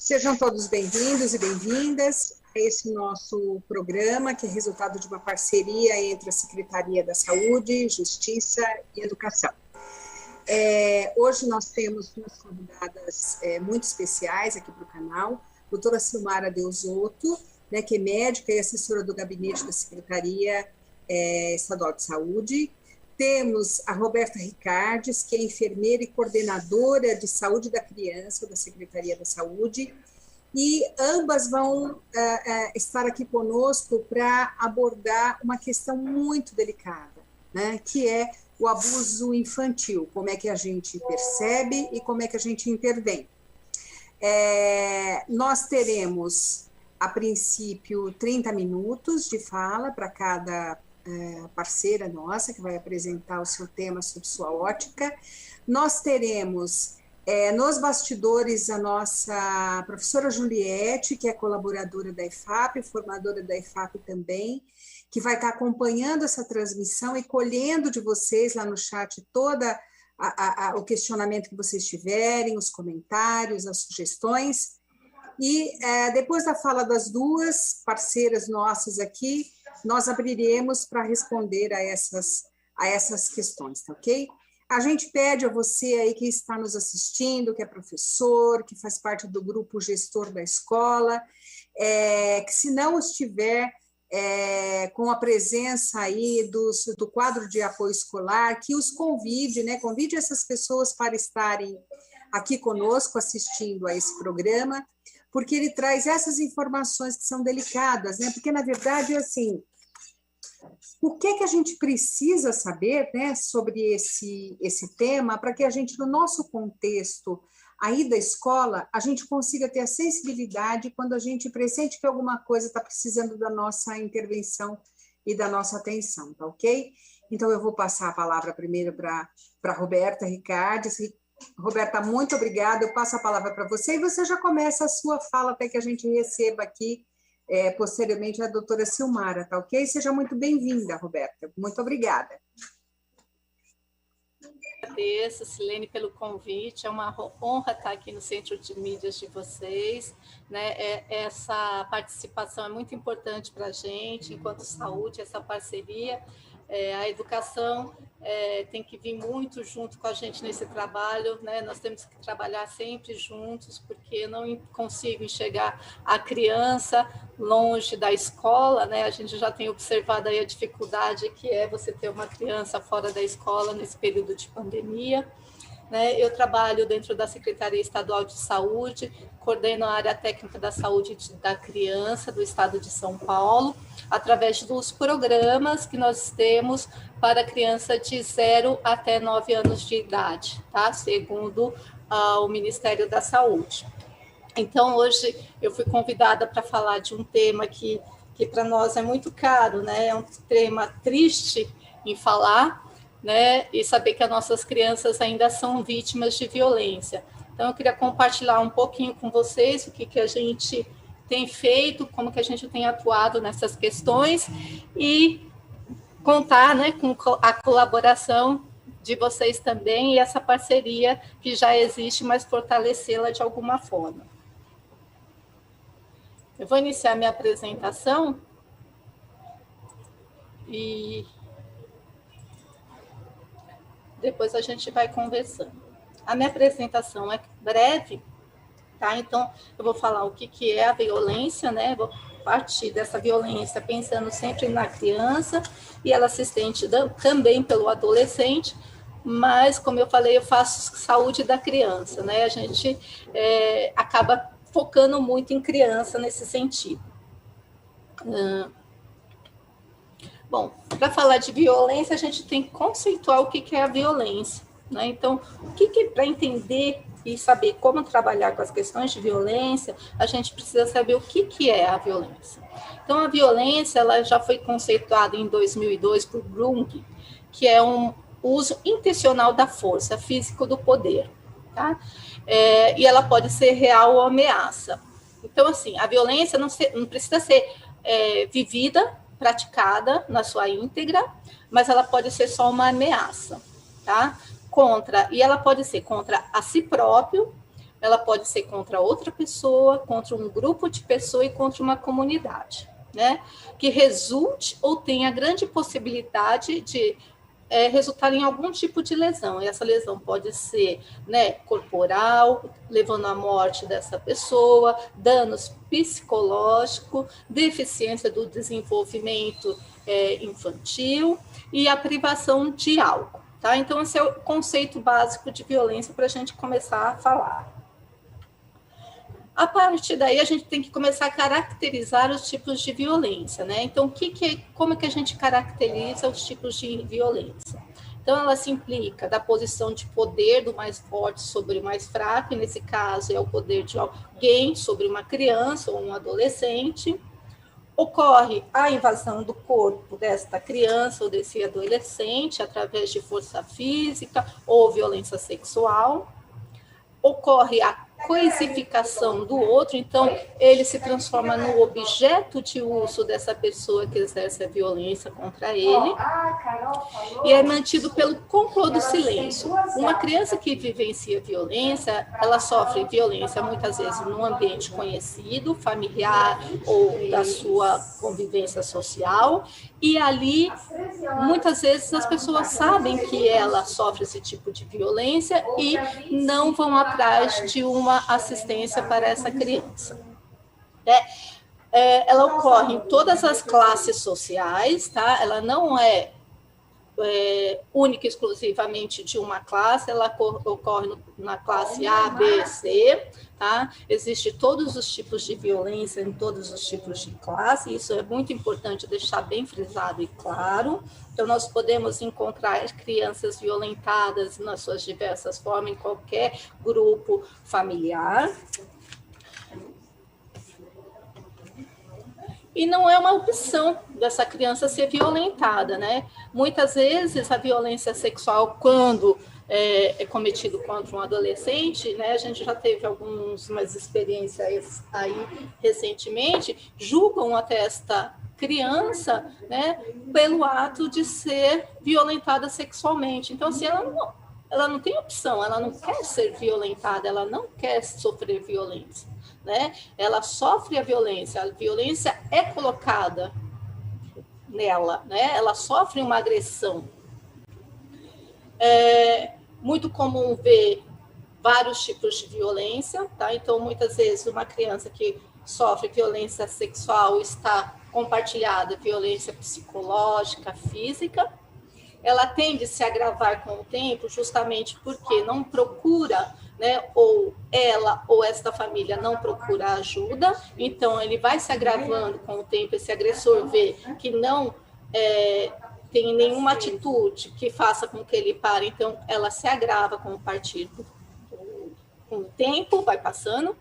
Sejam todos bem-vindos e bem-vindas a esse nosso programa, que é resultado de uma parceria entre a Secretaria da Saúde, Justiça e Educação. Hoje nós temos duas convidadas muito especiais aqui para o canal, a doutora Silmara Deusotto, né, que é médica e assessora do gabinete da Secretaria Estadual de Saúde. Temos a Roberta Ricardes, que é enfermeira e coordenadora de saúde da criança da Secretaria da Saúde, e ambas vão estar aqui conosco para abordar uma questão muito delicada, né, que é o abuso infantil, como é que a gente percebe e como é que a gente intervém. Nós teremos, a princípio, 30 minutos de fala para cada parceira nossa, que vai apresentar o seu tema sob sua ótica. Nós teremos nos bastidores a nossa professora Juliette, que é colaboradora da EFAP, formadora da EFAP também, que vai estar acompanhando essa transmissão e colhendo de vocês lá no chat toda o questionamento que vocês tiverem, os comentários, as sugestões. E depois da fala das duas parceiras nossas aqui, nós abriremos para responder a essas questões, tá ok? A gente pede a você aí que está nos assistindo, que é professor, que faz parte do grupo gestor da escola, que se não estiver com a presença aí do quadro de apoio escolar, que os convide, né? Convide essas pessoas para estarem aqui conosco assistindo a esse programa, porque ele traz essas informações que são delicadas, né? Porque, na verdade, assim, o que a gente precisa saber, né, sobre esse tema, para que a gente, no nosso contexto aí da escola, a gente consiga ter a sensibilidade quando a gente pressente que alguma coisa está precisando da nossa intervenção e da nossa atenção, tá ok? Então, eu vou passar a palavra primeiro para a Roberta Ricardes. Roberta, muito obrigada, eu passo a palavra para você e você já começa a sua fala até que a gente receba aqui posteriormente a doutora Silmara, tá ok? Seja muito bem-vinda, Roberta, muito obrigada. Agradeço, Silene, pelo convite, é uma honra estar aqui no Centro de Mídias de vocês, né? Essa participação é muito importante para a gente, enquanto saúde, essa parceria. A educação tem que vir muito junto com a gente nesse trabalho, né? Nós temos que trabalhar sempre juntos, porque eu não consigo enxergar a criança longe da escola, né? A gente já tem observado aí a dificuldade que é você ter uma criança fora da escola nesse período de pandemia. Eu trabalho dentro da Secretaria Estadual de Saúde, coordeno a área técnica da saúde da criança do estado de São Paulo, através dos programas que nós temos para criança de 0 até 9 anos de idade, tá? Segundo o Ministério da Saúde. Então, hoje eu fui convidada para falar de um tema que para nós é muito caro, né? É um tema triste em falar, né, e saber que as nossas crianças ainda são vítimas de violência. Então, eu queria compartilhar um pouquinho com vocês o que a gente tem feito, como que a gente tem atuado nessas questões e contar, né, com a colaboração de vocês também e essa parceria que já existe, mas fortalecê-la de alguma forma. Eu vou iniciar minha apresentação e depois a gente vai conversando. A minha apresentação é breve, tá? Então, eu vou falar o que é a violência, né? Vou partir dessa violência pensando sempre na criança e ela se estende também pelo adolescente, mas, como eu falei, eu faço saúde da criança, né? A gente acaba focando muito em criança nesse sentido. Bom, para falar de violência, a gente tem que conceituar o que é a violência, né? Então, para entender e saber como trabalhar com as questões de violência, a gente precisa saber o que é a violência. Então, a violência ela já foi conceituada em 2002 por Brung, que é um uso intencional da força física do poder, tá? E ela pode ser real ou ameaça. Então, assim, a violência não precisa ser vivida, praticada na sua íntegra, mas ela pode ser só uma ameaça, tá? E ela pode ser contra a si próprio, ela pode ser contra outra pessoa, contra um grupo de pessoas e contra uma comunidade, né? Que resulte ou tenha grande possibilidade de resultar em algum tipo de lesão. E essa lesão pode ser, né, corporal, levando à morte dessa pessoa, danos psicológicos, deficiência do desenvolvimento infantil e a privação de algo. Tá? Então, esse é o conceito básico de violência para a gente começar a falar. A partir daí, a gente tem que começar a caracterizar os tipos de violência, né? Então, como que a gente caracteriza os tipos de violência? Então, ela se implica da posição de poder do mais forte sobre o mais fraco, e nesse caso é o poder de alguém sobre uma criança ou um adolescente. Ocorre a invasão do corpo desta criança ou desse adolescente através de força física ou violência sexual. Ocorre a coisificação do outro, então ele se transforma no objeto de uso dessa pessoa que exerce a violência contra ele, e é mantido pelo complô do silêncio. Uma criança que vivencia violência, ela sofre violência muitas vezes num ambiente conhecido, familiar ou da sua convivência social, e ali muitas vezes as pessoas sabem que ela sofre esse tipo de violência e não vão atrás de uma assistência para essa criança. Ela ocorre em todas as classes sociais, tá? Ela não é única e exclusivamente de uma classe, ela ocorre na classe A, B, C, tá? Existem todos os tipos de violência em todos os tipos de classe, isso é muito importante deixar bem frisado e claro. Então, nós podemos encontrar crianças violentadas nas suas diversas formas em qualquer grupo familiar. E não é uma opção dessa criança ser violentada, né? Muitas vezes a violência sexual, quando é cometido contra um adolescente, né? A gente já teve algumas experiências aí recentemente, julgam até esta criança, né, pelo ato de ser violentada sexualmente. Então, assim, ela não tem opção, ela não quer ser violentada, ela não quer sofrer violência, né? Ela sofre a violência é colocada nela, né? Ela sofre uma agressão. É muito comum ver vários tipos de violência, tá? Então, muitas vezes, uma criança que sofre violência sexual está compartilhada violência psicológica, física. Ela tende a se agravar com o tempo justamente porque não procura, né, ou ela ou esta família não procura ajuda, então ele vai se agravando com o tempo, esse agressor vê que não tem nenhuma atitude que faça com que ele pare, então ela se agrava com o tempo, vai passando.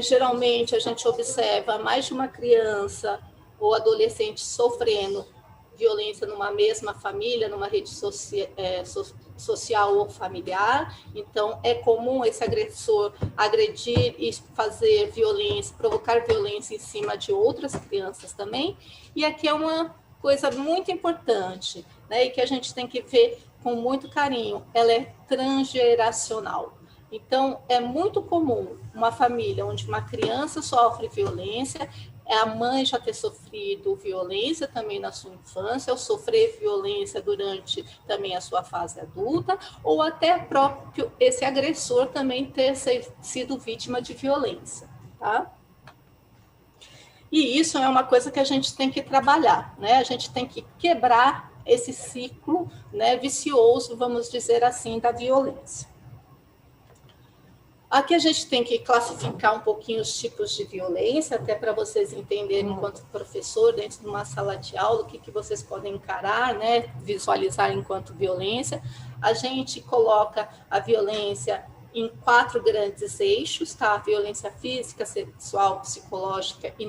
Geralmente a gente observa mais de uma criança ou adolescente sofrendo violência numa mesma família, numa rede social ou familiar. Então, é comum esse agressor agredir e fazer violência, provocar violência em cima de outras crianças também. E aqui é uma coisa muito importante, né, e que a gente tem que ver com muito carinho, ela é transgeracional. Então, é muito comum uma família onde uma criança sofre violência, a mãe já ter sofrido violência também na sua infância, ou sofrer violência durante também a sua fase adulta, ou até próprio esse agressor também ter sido vítima de violência, tá? E isso é uma coisa que a gente tem que trabalhar, né? A gente tem que quebrar esse ciclo, né, vicioso, vamos dizer assim, da violência. Aqui a gente tem que classificar um pouquinho os tipos de violência, até para vocês entenderem, enquanto professor, dentro de uma sala de aula, o que vocês podem encarar, né, visualizar enquanto violência. A gente coloca a violência em 4 grandes eixos, tá? A violência física, sexual, psicológica e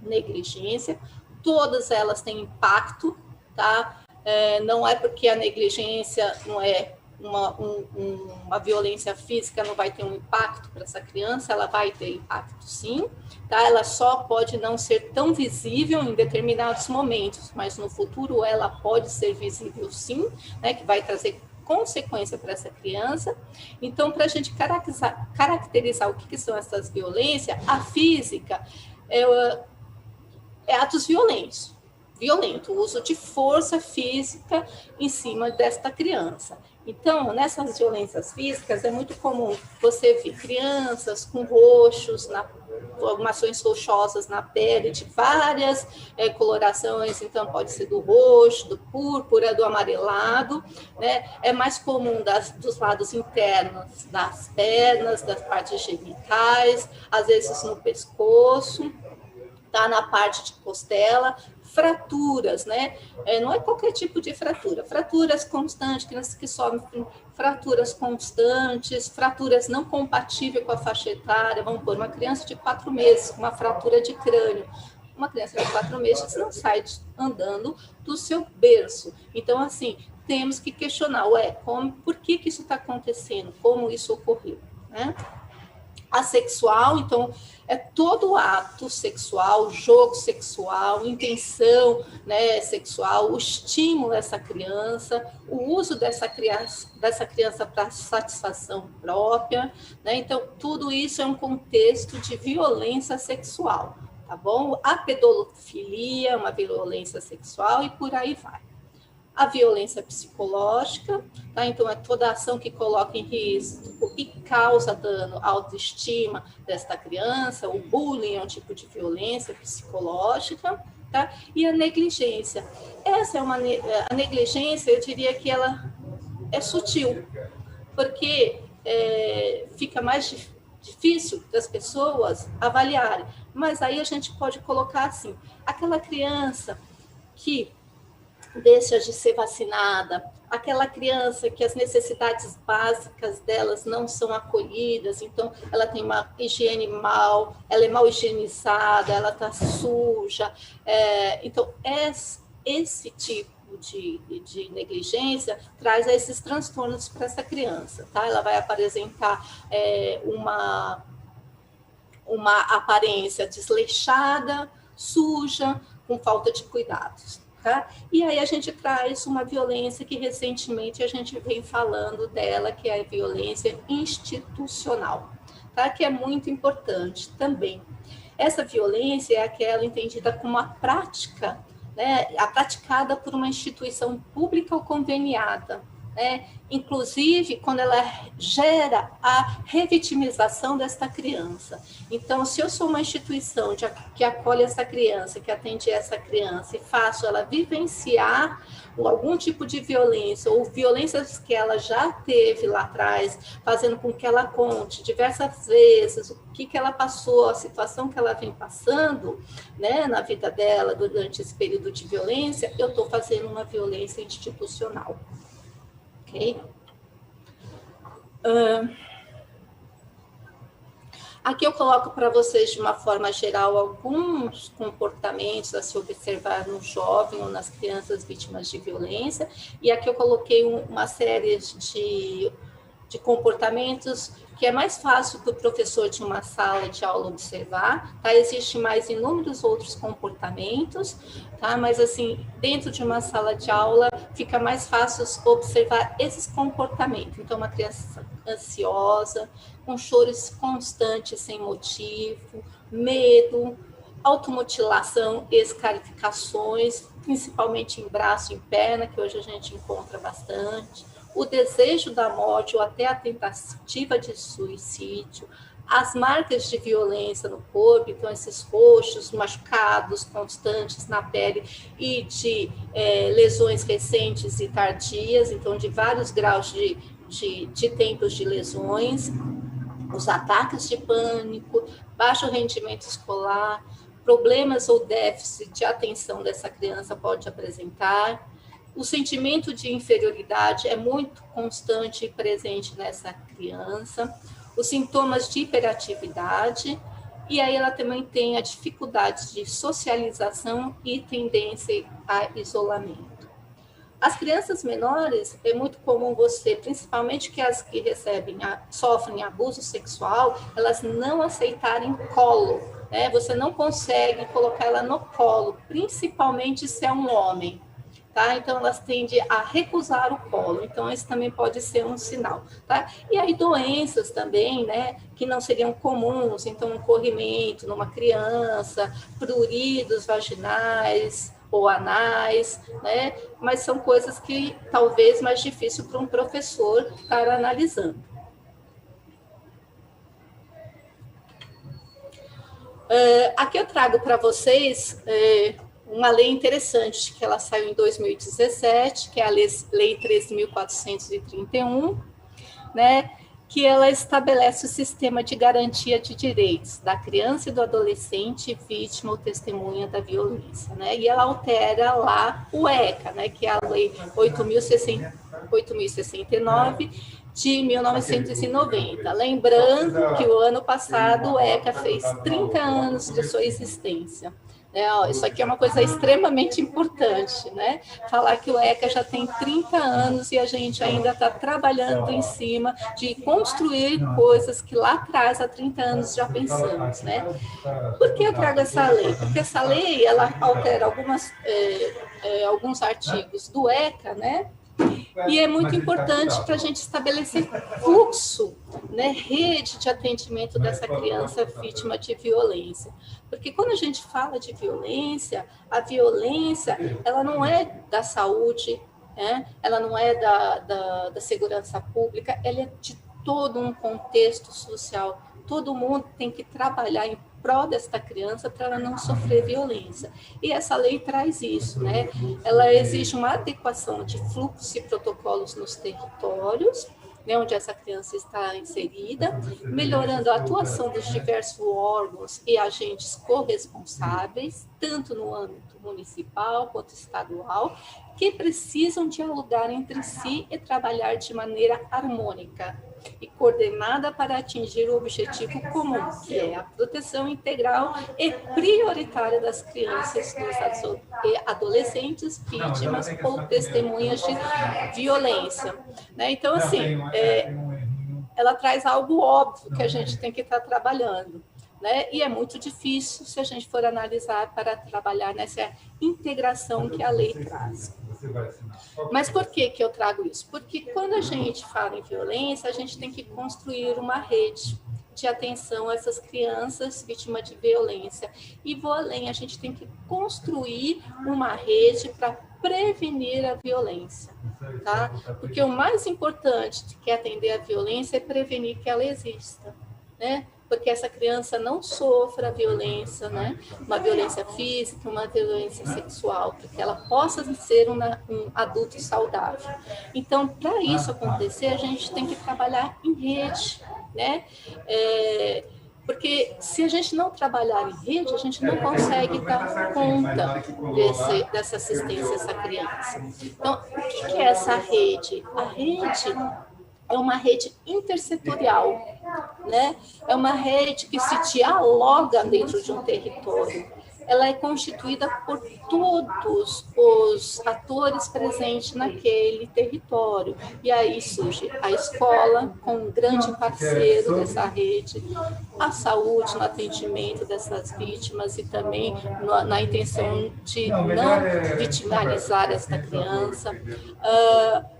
negligência. Todas elas têm impacto, tá? Não é porque a negligência não é uma violência física, não vai ter um impacto para essa criança, ela vai ter impacto sim, tá? Ela só pode não ser tão visível em determinados momentos, mas no futuro ela pode ser visível sim, né? Que vai trazer consequência para essa criança. Então, para a gente caracterizar o que são essas violências, a física é atos violentos. Violento, o uso de força física em cima desta criança. Então, nessas violências físicas, é muito comum você ver crianças com roxos, formações rochosas na pele, de várias colorações, então pode ser do roxo, do púrpura, do amarelado, né? É mais comum dos lados internos das pernas, das partes genitais, às vezes no pescoço, tá? Na parte de costela, fraturas, né? Não é qualquer tipo de fratura. Fraturas constantes, crianças que sofrem fraturas constantes, fraturas não compatíveis com a faixa etária. Vamos pôr uma criança de 4 meses com uma fratura de crânio. Uma criança de 4 meses não sai andando do seu berço. Então, assim, temos que questionar, por que isso está acontecendo? Como isso ocorreu, né? Assexual, então, é todo ato sexual, jogo sexual, intenção, né, sexual, o estímulo dessa criança, o uso dessa criança para satisfação própria, né? Então, tudo isso é um contexto de violência sexual, tá bom? A pedofilia é uma violência sexual e por aí vai. A violência psicológica, tá? Então é toda ação que coloca em risco e causa dano à autoestima desta criança. O bullying é um tipo de violência psicológica, tá? E a negligência. Essa é a negligência, eu diria que ela é sutil, porque fica mais difícil das pessoas avaliarem. Mas aí a gente pode colocar assim, aquela criança que deixa de ser vacinada, aquela criança que as necessidades básicas delas não são acolhidas, então ela tem uma higiene ela é mal higienizada, ela está suja. Então, esse tipo de negligência traz esses transtornos para essa criança, tá? Ela vai apresentar uma aparência desleixada, suja, com falta de cuidados. Tá? E aí a gente traz uma violência que recentemente a gente vem falando dela, que é a violência institucional, tá? Que é muito importante também. Essa violência é aquela entendida como a prática, né? A praticada por uma instituição pública ou conveniada, né? Inclusive quando ela gera a revitimização desta criança. Então, se eu sou uma instituição que acolhe essa criança, que atende essa criança e faço ela vivenciar algum tipo de violência ou violências que ela já teve lá atrás, fazendo com que ela conte diversas vezes o que ela passou, a situação que ela vem passando, né, na vida dela durante esse período de violência, eu estou fazendo uma violência institucional. Okay? Aqui eu coloco para vocês, de uma forma geral, alguns comportamentos a se observar no jovem ou nas crianças vítimas de violência, e aqui eu coloquei uma série de comportamentos que é mais fácil para o professor de uma sala de aula observar, tá? Existem mais inúmeros outros comportamentos, tá? Mas assim, dentro de uma sala de aula fica mais fácil observar esses comportamentos. Então, uma criança ansiosa, com choros constantes sem motivo, medo, automutilação, escarificações, principalmente em braço e em perna, que hoje a gente encontra bastante, o desejo da morte ou até a tentativa de suicídio, as marcas de violência no corpo, então esses roxos, machucados constantes na pele e de lesões recentes e tardias, então de vários graus de tempos de lesões, os ataques de pânico, baixo rendimento escolar, problemas ou déficit de atenção dessa criança pode apresentar. O sentimento de inferioridade é muito constante e presente nessa criança. Os sintomas de hiperatividade, e aí ela também tem a dificuldade de socialização e tendência a isolamento. As crianças menores, é muito comum você, principalmente que as que sofrem abuso sexual, elas não aceitarem colo, né? Você não consegue colocar ela no colo, principalmente se é um homem. tá? Então, elas tendem a recusar o colo. Então, esse também pode ser um sinal, tá? E aí, doenças também, né, que não seriam comuns, então, um corrimento numa criança, pruridos vaginais ou anais, né? Mas são coisas que talvez mais difícil para um professor estar analisando. Aqui eu trago para vocês uma lei interessante, que ela saiu em 2017, que é a Lei 13.431, né, que ela estabelece o sistema de garantia de direitos da criança e do adolescente vítima ou testemunha da violência, né, e ela altera lá o ECA, né, que é a Lei 8.069, de 1990. Lembrando que o ano passado o ECA fez 30 anos de sua existência. Isso aqui é uma coisa extremamente importante, né? Falar que o ECA já tem 30 anos e a gente ainda está trabalhando em cima de construir coisas que lá atrás, há 30 anos, já pensamos, né? Por que eu trago essa lei? Porque essa lei, ela altera alguns artigos do ECA, né? E é muito importante para a gente estabelecer fluxo, né, rede de atendimento dessa criança vítima de violência. Porque quando a gente fala de violência, a violência ela não é da saúde, né, ela não é da segurança pública, ela é de todo um contexto social. Todo mundo tem que trabalhar em prol desta criança para ela não sofrer violência. E essa lei traz isso, né? Ela exige uma adequação de fluxos e protocolos nos territórios, né, onde essa criança está inserida, melhorando a atuação dos diversos órgãos e agentes corresponsáveis, tanto no âmbito municipal quanto estadual, que precisam dialogar entre si e trabalhar de maneira harmônica e coordenada para atingir o objetivo comum, que é a proteção integral e prioritária das crianças e adolescentes vítimas ou testemunhas de violência. Né? Então, assim, ela traz algo óbvio que a gente tem que estar trabalhando. Né? E é muito difícil se a gente for analisar para trabalhar nessa integração que a lei traz. Mas por que eu trago isso? Porque quando a gente fala em violência, a gente tem que construir uma rede de atenção a essas crianças vítimas de violência. E vou além, a gente tem que construir uma rede para prevenir a violência, tá? Porque o mais importante que é atender a violência é prevenir que ela exista, né? Porque essa criança não sofra violência, né? Uma violência física, uma violência sexual, para que ela possa ser um adulto saudável. Então, para isso acontecer, a gente tem que trabalhar em rede, né? Porque se a gente não trabalhar em rede, a gente não consegue dar conta dessa assistência a essa criança. Então, o que é essa rede? A rede é uma rede intersetorial, né? É uma rede que se dialoga dentro de um território. Ela é constituída por todos os atores presentes naquele território. E aí surge a escola, como um grande parceiro dessa rede, a saúde no atendimento dessas vítimas e também na intenção de não vitimizar esta criança,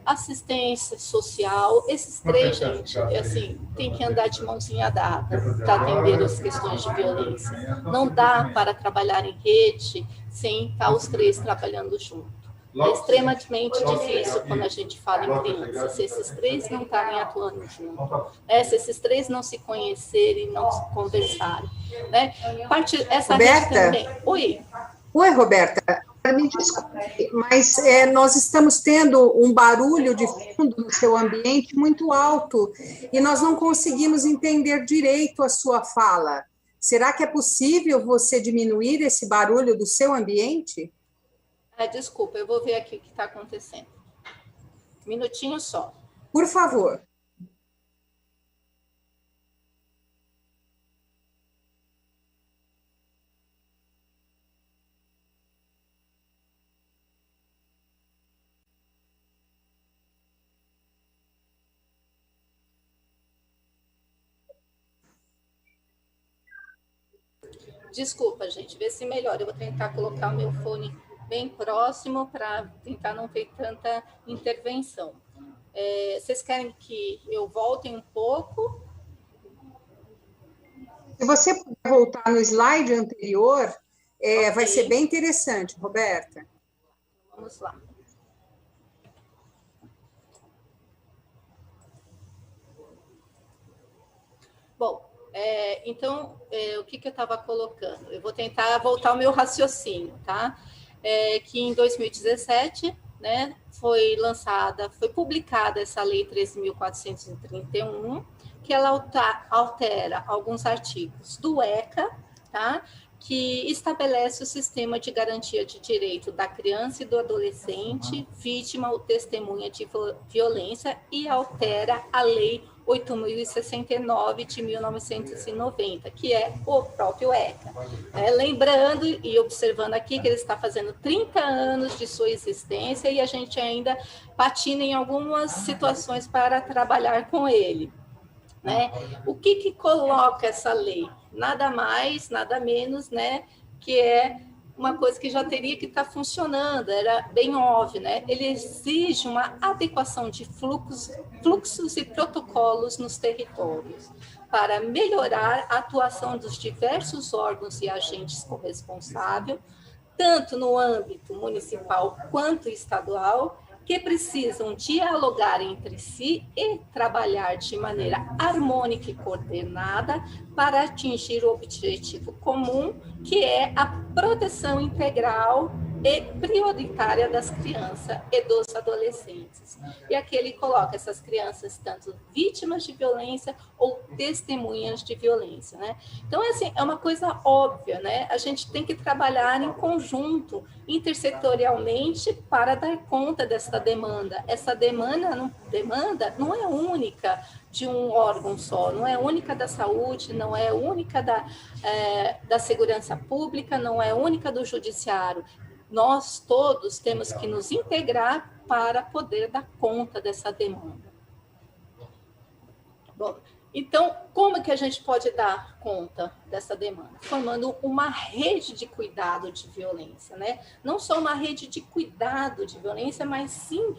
assistência social. Esses três, gente, assim, tem que andar de mãozinha dada para atender as questões de violência. Não dá para trabalhar em rede sem estar os três trabalhando junto. É extremamente difícil quando a gente fala em criança, se esses três não estarem atuando junto, se esses três não se conhecerem, não se conversarem. Né? Essa rede também... Oi, Roberta. Me desculpe, mas nós estamos tendo um barulho de fundo no seu ambiente muito alto e nós não conseguimos entender direito a sua fala. Será que é possível você diminuir esse barulho do seu ambiente? Desculpa, eu vou ver aqui o que está acontecendo. Um minutinho só. Por favor. Desculpa, gente, vê se melhora. Eu vou tentar colocar o meu bem próximo para tentar não ter tanta intervenção. Vocês querem que eu volte um pouco? Se você puder voltar no slide anterior, okay, vai ser bem interessante, Roberta. Vamos lá. Bom, então, o que eu estava colocando? Eu vou tentar voltar ao meu raciocínio, tá? Que em 2017, né, foi publicada essa Lei 13.431, que ela altera alguns artigos do ECA, tá? Que estabelece o sistema de garantia de direito da criança e do adolescente, vítima ou testemunha de violência, e altera a Lei 8.069 de 1990, que é o próprio ECA. Lembrando e observando aqui que ele está fazendo 30 anos de sua existência e a gente ainda patina em algumas situações para trabalhar com ele. Né? O que coloca essa lei? Nada mais, nada menos, né, que é uma coisa que já teria que estar funcionando, era bem óbvio, né? Ele exige uma adequação de fluxos e protocolos nos territórios para melhorar a atuação dos diversos órgãos e agentes corresponsáveis, tanto no âmbito municipal quanto estadual, que precisam dialogar entre si e trabalhar de maneira harmônica e coordenada para atingir o objetivo comum, que é a proteção integral e prioritária das crianças e dos adolescentes. E aqui ele coloca essas crianças tanto vítimas de violência ou testemunhas de violência, né? Então, assim, é uma coisa óbvia, né? A gente tem que trabalhar em conjunto, intersetorialmente, para dar conta dessa demanda. Essa demanda não é única de um órgão só, não é única da saúde, não é única da segurança pública, não é única do judiciário. Nós todos temos que nos integrar para poder dar conta dessa demanda. Bom, então, como é que a gente pode dar conta dessa demanda? Formando uma rede de cuidado de violência, né? Não só uma rede de cuidado de violência, mas sim,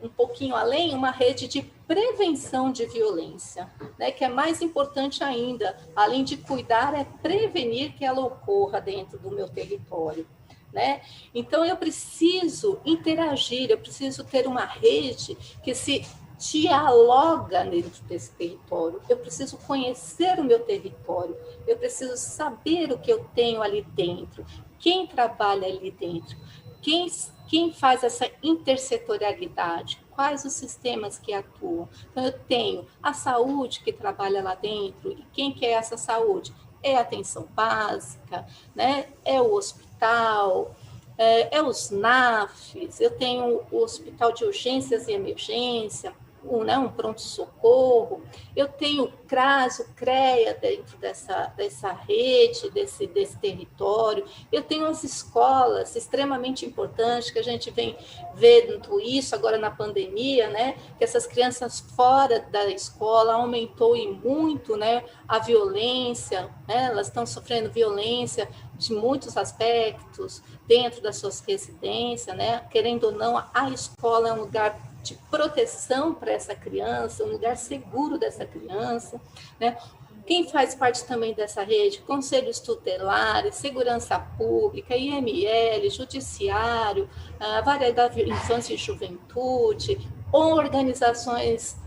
um pouquinho além, uma rede de prevenção de violência, né? Que é mais importante ainda, além de cuidar, é prevenir que ela ocorra dentro do meu território. Né? Então, eu preciso interagir, eu preciso ter uma rede que se dialoga dentro desse território, eu preciso conhecer o meu território, eu preciso saber o que eu tenho ali dentro, quem trabalha ali dentro, quem faz essa intersetorialidade, quais os sistemas que atuam. Então, eu tenho a saúde que trabalha lá dentro, e quem que é essa saúde? É a atenção básica, né? É o hospital, é os NAFs, eu tenho o hospital de urgências e emergência, um pronto-socorro, eu tenho o CRAS, o CREA dentro dessa rede, desse território, eu tenho as escolas extremamente importantes, que a gente vem vendo isso agora na pandemia, né, que essas crianças fora da escola aumentou e muito, né, a violência, né, elas estão sofrendo violência de muitos aspectos dentro das suas residências, né, querendo ou não, a escola é um lugar de proteção para essa criança, um lugar seguro dessa criança, né? Quem faz parte também dessa rede? Conselhos tutelares, segurança pública, IML, judiciário, a variedade de infância e juventude, organizações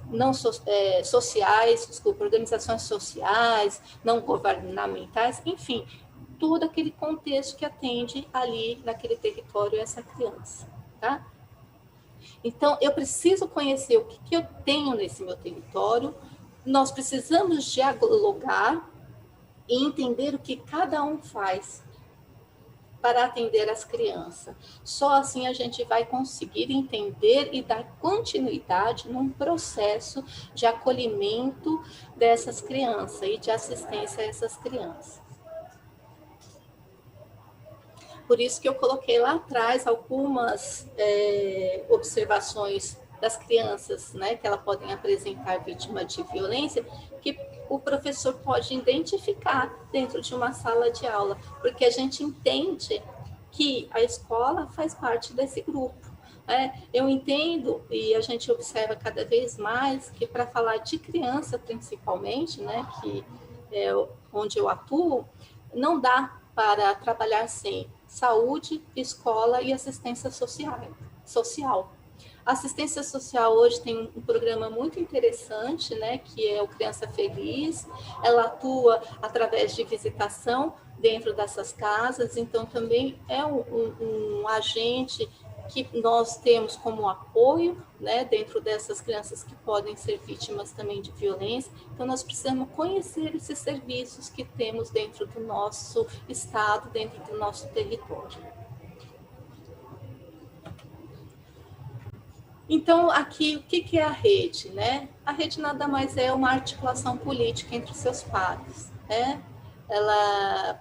organizações sociais, não governamentais, enfim, todo aquele contexto que atende ali naquele território essa criança, tá? Então, eu preciso conhecer o que eu tenho nesse meu território, nós precisamos dialogar e entender o que cada um faz para atender as crianças. Só assim a gente vai conseguir entender e dar continuidade num processo de acolhimento dessas crianças e de assistência a essas crianças. Por isso que eu coloquei lá atrás algumas observações das crianças, né, que elas podem apresentar vítima de violência, que o professor pode identificar dentro de uma sala de aula, porque a gente entende que a escola faz parte desse grupo. Eu entendo, e a gente observa cada vez mais, que para falar de criança, principalmente, né, que é onde eu atuo, não dá para trabalhar sem saúde, escola e assistência social. A assistência social hoje tem um programa muito interessante, né, que é o Criança Feliz. Ela atua através de visitação dentro dessas casas, então também é um agente que nós temos como apoio, né, dentro dessas crianças que podem ser vítimas também de violência. Então, nós precisamos conhecer esses serviços que temos dentro do nosso estado, dentro do nosso território. Então, aqui, o que é a rede, né? A rede nada mais é uma articulação política entre os seus pares, né? Ela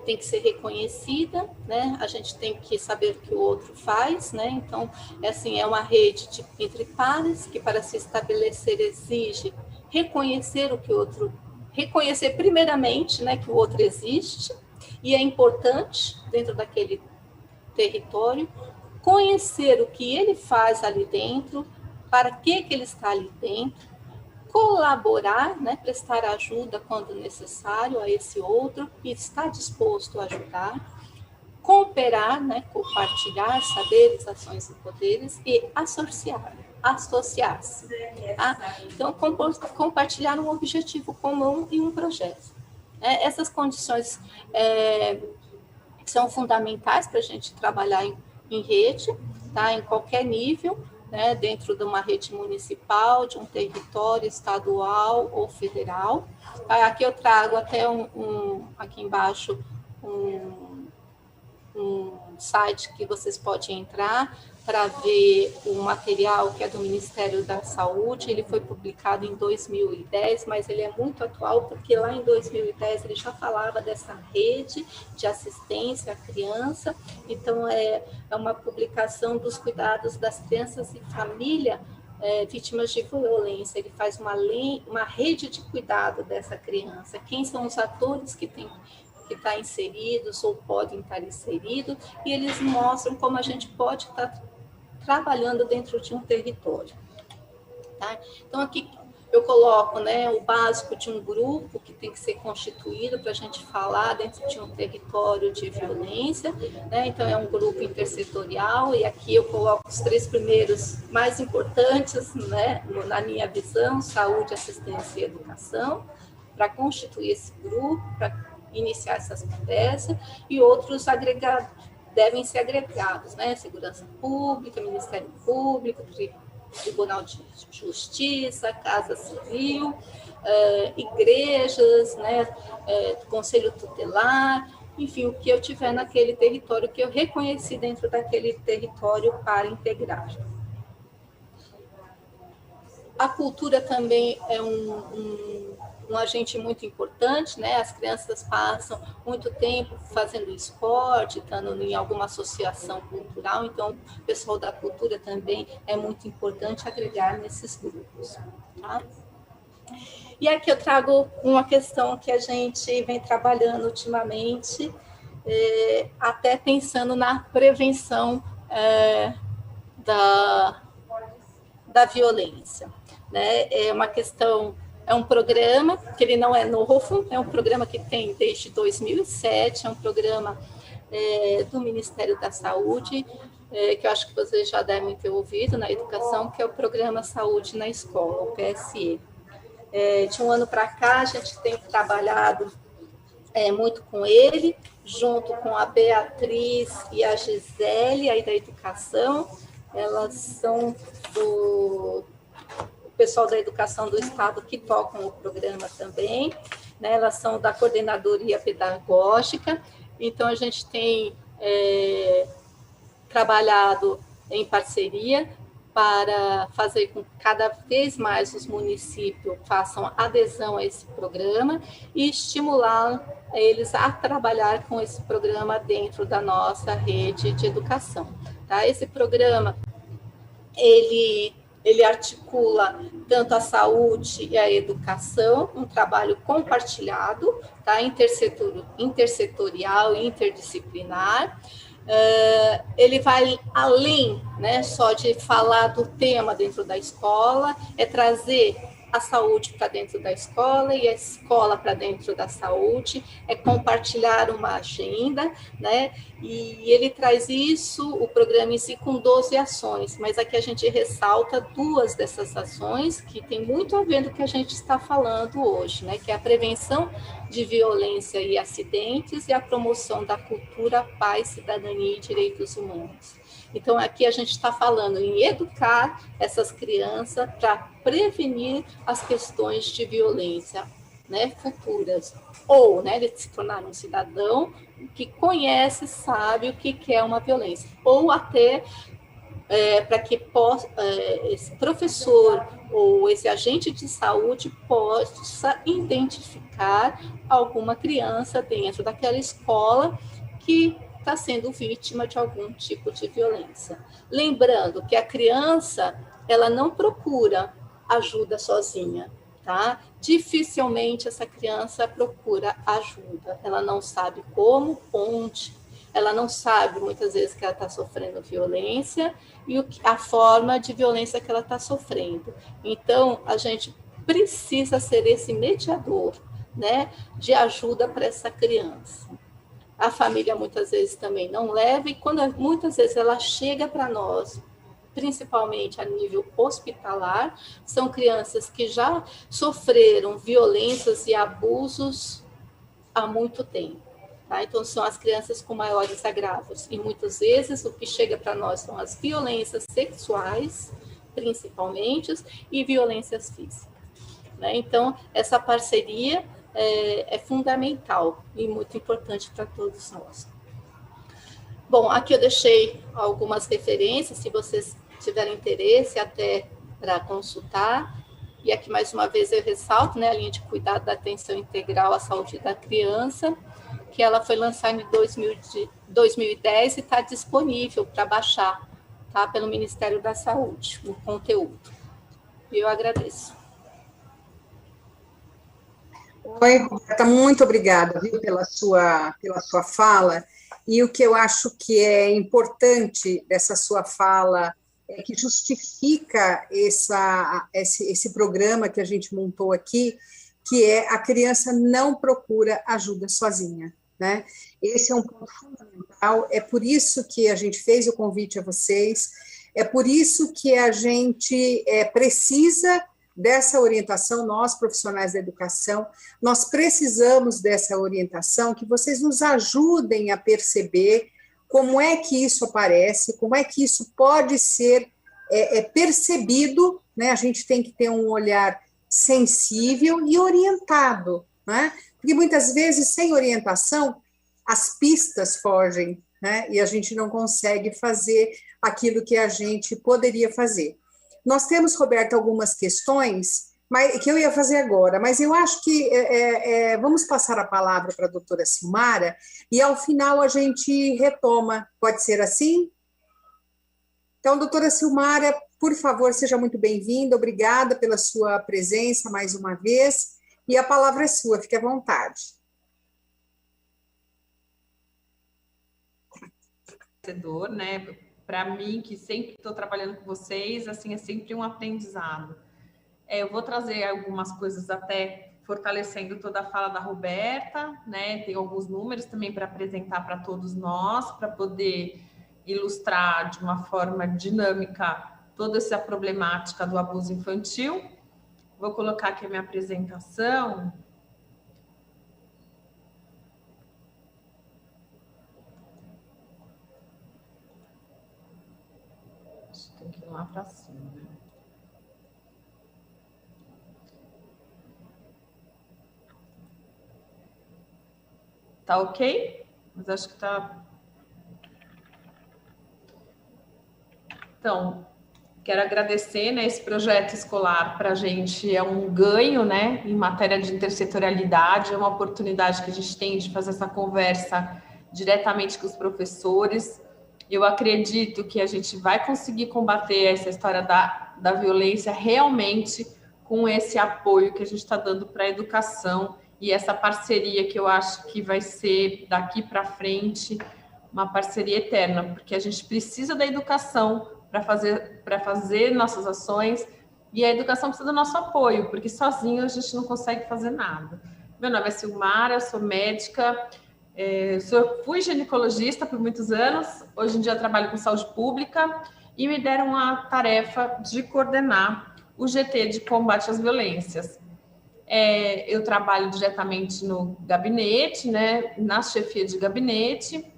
tem que ser reconhecida, né? A gente tem que saber o que o outro faz, né? Então, assim, é uma rede entre pares que, para se estabelecer, exige reconhecer o que o outro, reconhecer primeiramente, né, que o outro existe e é importante dentro daquele território, conhecer o que ele faz ali dentro, para que ele está ali dentro, colaborar, né, prestar ajuda quando necessário a esse outro e estar disposto a ajudar, cooperar, né, compartilhar saberes, ações e poderes e associar-se. Tá? Então, compartilhar um objetivo comum e um projeto. Essas condições são fundamentais para a gente trabalhar em rede, tá? Em qualquer nível, né, dentro de uma rede municipal, de um território estadual ou federal. Aqui eu trago até aqui embaixo um site que vocês podem entrar para ver o material que é do Ministério da Saúde. Ele foi publicado em 2010, mas ele é muito atual, porque lá em 2010 ele já falava dessa rede de assistência à criança. Então, é uma publicação dos cuidados das crianças e família vítimas de violência. Ele faz uma rede de cuidado dessa criança. Quem são os atores que estão inseridos ou podem estar inseridos, e eles mostram como a gente pode estar trabalhando dentro de um território. Tá? Então, aqui eu coloco, né, o básico de um grupo que tem que ser constituído para a gente falar dentro de um território de violência, né? Então, é um grupo intersetorial, e aqui eu coloco os 3 primeiros mais importantes, né, na minha visão: saúde, assistência e educação, para constituir esse grupo, para iniciar essas conversas, e outros devem ser agregados, né? Segurança Pública, Ministério Público, Tribunal de Justiça, Casa Civil, igrejas, né? Conselho Tutelar, enfim, o que eu tiver naquele território, que eu reconheci dentro daquele território para integrar. A cultura também é um agente muito importante, né? As crianças passam muito tempo fazendo esporte, estando em alguma associação cultural, então o pessoal da cultura também é muito importante agregar nesses grupos. Tá? E aqui eu trago uma questão que a gente vem trabalhando ultimamente, até pensando na prevenção da violência. Né? É uma questão, é um programa que ele não é novo, é um programa que tem desde 2007, é um programa do Ministério da Saúde, que eu acho que vocês já devem ter ouvido na educação, que é o Programa Saúde na Escola, o PSE. De um ano para cá, a gente tem trabalhado muito com ele, junto com a Beatriz e a Gisele, aí da educação. Elas são do pessoal da educação do Estado que tocam o programa também, né? Elas são da coordenadoria pedagógica, então a gente tem trabalhado em parceria para fazer com que cada vez mais os municípios façam adesão a esse programa e estimular eles a trabalhar com esse programa dentro da nossa rede de educação. Tá? Esse programa, ele ele articula tanto a saúde e a educação, um trabalho compartilhado, tá? Intersetorial e interdisciplinar. Ele vai além, né, só de falar do tema dentro da escola, é trazer a saúde para dentro da escola e a escola para dentro da saúde, é compartilhar uma agenda, né? E ele traz isso, o programa em si, com 12 ações, mas aqui a gente ressalta 2 dessas ações que tem muito a ver com o que a gente está falando hoje, né? Que é a prevenção de violência e acidentes e a promoção da cultura, paz, cidadania e direitos humanos. Então, aqui a gente está falando em educar essas crianças para prevenir as questões de violência, né, futuras. Ou, né, ele se tornar um cidadão que conhece, sabe o que é uma violência. Ou até para que esse professor ou esse agente de saúde possa identificar alguma criança dentro daquela escola que está sendo vítima de algum tipo de violência. Lembrando que a criança, ela não procura ajuda sozinha, tá? Dificilmente essa criança procura ajuda, ela não sabe como, onde, ela não sabe muitas vezes que ela está sofrendo violência e a forma de violência que ela está sofrendo. Então, a gente precisa ser esse mediador, né, de ajuda para essa criança. A família muitas vezes também não leva, e quando muitas vezes ela chega para nós, principalmente a nível hospitalar, são crianças que já sofreram violências e abusos há muito tempo. Tá? Então, são as crianças com maiores agravos. E muitas vezes o que chega para nós são as violências sexuais, principalmente, e violências físicas. Né? Então, essa parceria é fundamental e muito importante para todos nós. Bom, aqui eu deixei algumas referências, se vocês tiverem interesse, até para consultar. E aqui, mais uma vez, eu ressalto, né, a linha de cuidado da atenção integral à saúde da criança, que ela foi lançada em 2010 e está disponível para baixar, tá, pelo Ministério da Saúde, o conteúdo. E eu agradeço. Oi, Roberta, muito obrigada, viu, pela sua fala. E o que eu acho que é importante dessa sua fala é que justifica esse programa que a gente montou aqui, que é a criança não procura ajuda sozinha, né? Esse é um ponto fundamental, é por isso que a gente fez o convite a vocês, é por isso que a gente precisa dessa orientação, nós profissionais da educação, nós precisamos dessa orientação, que vocês nos ajudem a perceber como é que isso aparece, como é que isso pode ser percebido, né? A gente tem que ter um olhar sensível e orientado, né? Porque muitas vezes, sem orientação, as pistas fogem, né? E a gente não consegue fazer aquilo que a gente poderia fazer. Nós temos, Roberta, algumas questões que eu ia fazer agora, mas eu acho que vamos passar a palavra para a doutora Silmara e, ao final, a gente retoma. Pode ser assim? Então, doutora Silmara, por favor, seja muito bem-vinda. Obrigada pela sua presença mais uma vez. E a palavra é sua, fique à vontade. Né? Para mim, que sempre estou trabalhando com vocês, assim, é sempre um aprendizado. Eu vou trazer algumas coisas até fortalecendo toda a fala da Roberta, né? Tem alguns números também para apresentar para todos nós, para poder ilustrar de uma forma dinâmica toda essa problemática do abuso infantil. Vou colocar aqui a minha apresentação. Tem que ir lá para cima, né? Tá ok? Mas acho que tá. Então, quero agradecer, né? Esse projeto escolar para a gente é um ganho, né? Em matéria de intersetorialidade, é uma oportunidade que a gente tem de fazer essa conversa diretamente com os professores. Eu acredito que a gente vai conseguir combater essa história da violência realmente com esse apoio que a gente está dando para a educação e essa parceria que eu acho que vai ser daqui para frente uma parceria eterna, porque a gente precisa da educação para fazer nossas ações e a educação precisa do nosso apoio, porque sozinho a gente não consegue fazer nada. Meu nome é Silmara, sou médica, fui ginecologista por muitos anos, hoje em dia trabalho com saúde pública e me deram a tarefa de coordenar o GT de combate às violências. Eu trabalho diretamente no gabinete, né, na chefia de gabinete,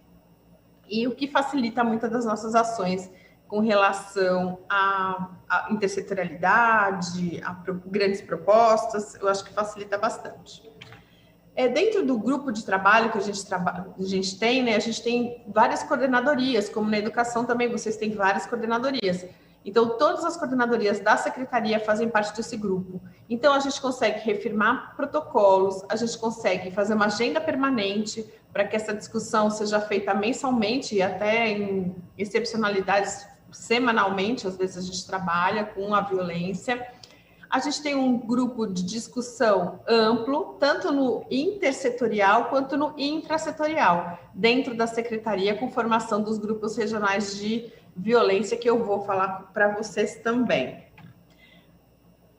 e o que facilita muitas das nossas ações com relação à intersetorialidade, a grandes propostas, eu acho que facilita bastante. Dentro do grupo de trabalho que a gente tem, né, a gente tem várias coordenadorias, como na educação também vocês têm várias coordenadorias. Então, todas as coordenadorias da secretaria fazem parte desse grupo. Então, a gente consegue refirmar protocolos, a gente consegue fazer uma agenda permanente para que essa discussão seja feita mensalmente e até em excepcionalidades semanalmente, às vezes a gente trabalha com a violência. A gente tem um grupo de discussão amplo, tanto no intersetorial quanto no intrasetorial, dentro da secretaria, com formação dos grupos regionais de violência, que eu vou falar para vocês também.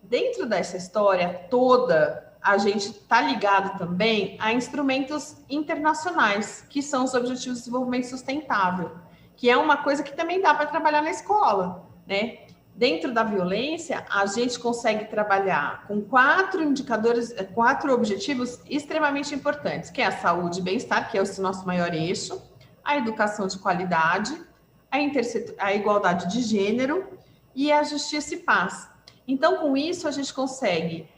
Dentro dessa história toda, a gente está ligado também a instrumentos internacionais, que são os Objetivos de Desenvolvimento Sustentável, que é uma coisa que também dá para trabalhar na escola, né? Dentro da violência, a gente consegue trabalhar com 4 indicadores, 4 objetivos extremamente importantes, que é a saúde e bem-estar, que é o nosso maior eixo, a educação de qualidade, a igualdade de gênero e a justiça e paz. Então, com isso, a gente consegue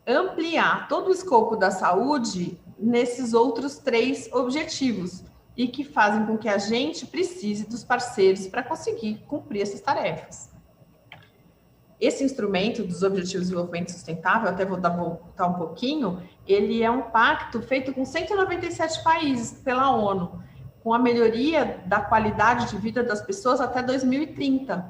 ampliar todo o escopo da saúde nesses outros 3 objetivos e que fazem com que a gente precise dos parceiros para conseguir cumprir essas tarefas. Esse instrumento dos Objetivos de Desenvolvimento Sustentável, até vou voltar um pouquinho, ele é um pacto feito com 197 países pela ONU, com a melhoria da qualidade de vida das pessoas até 2030.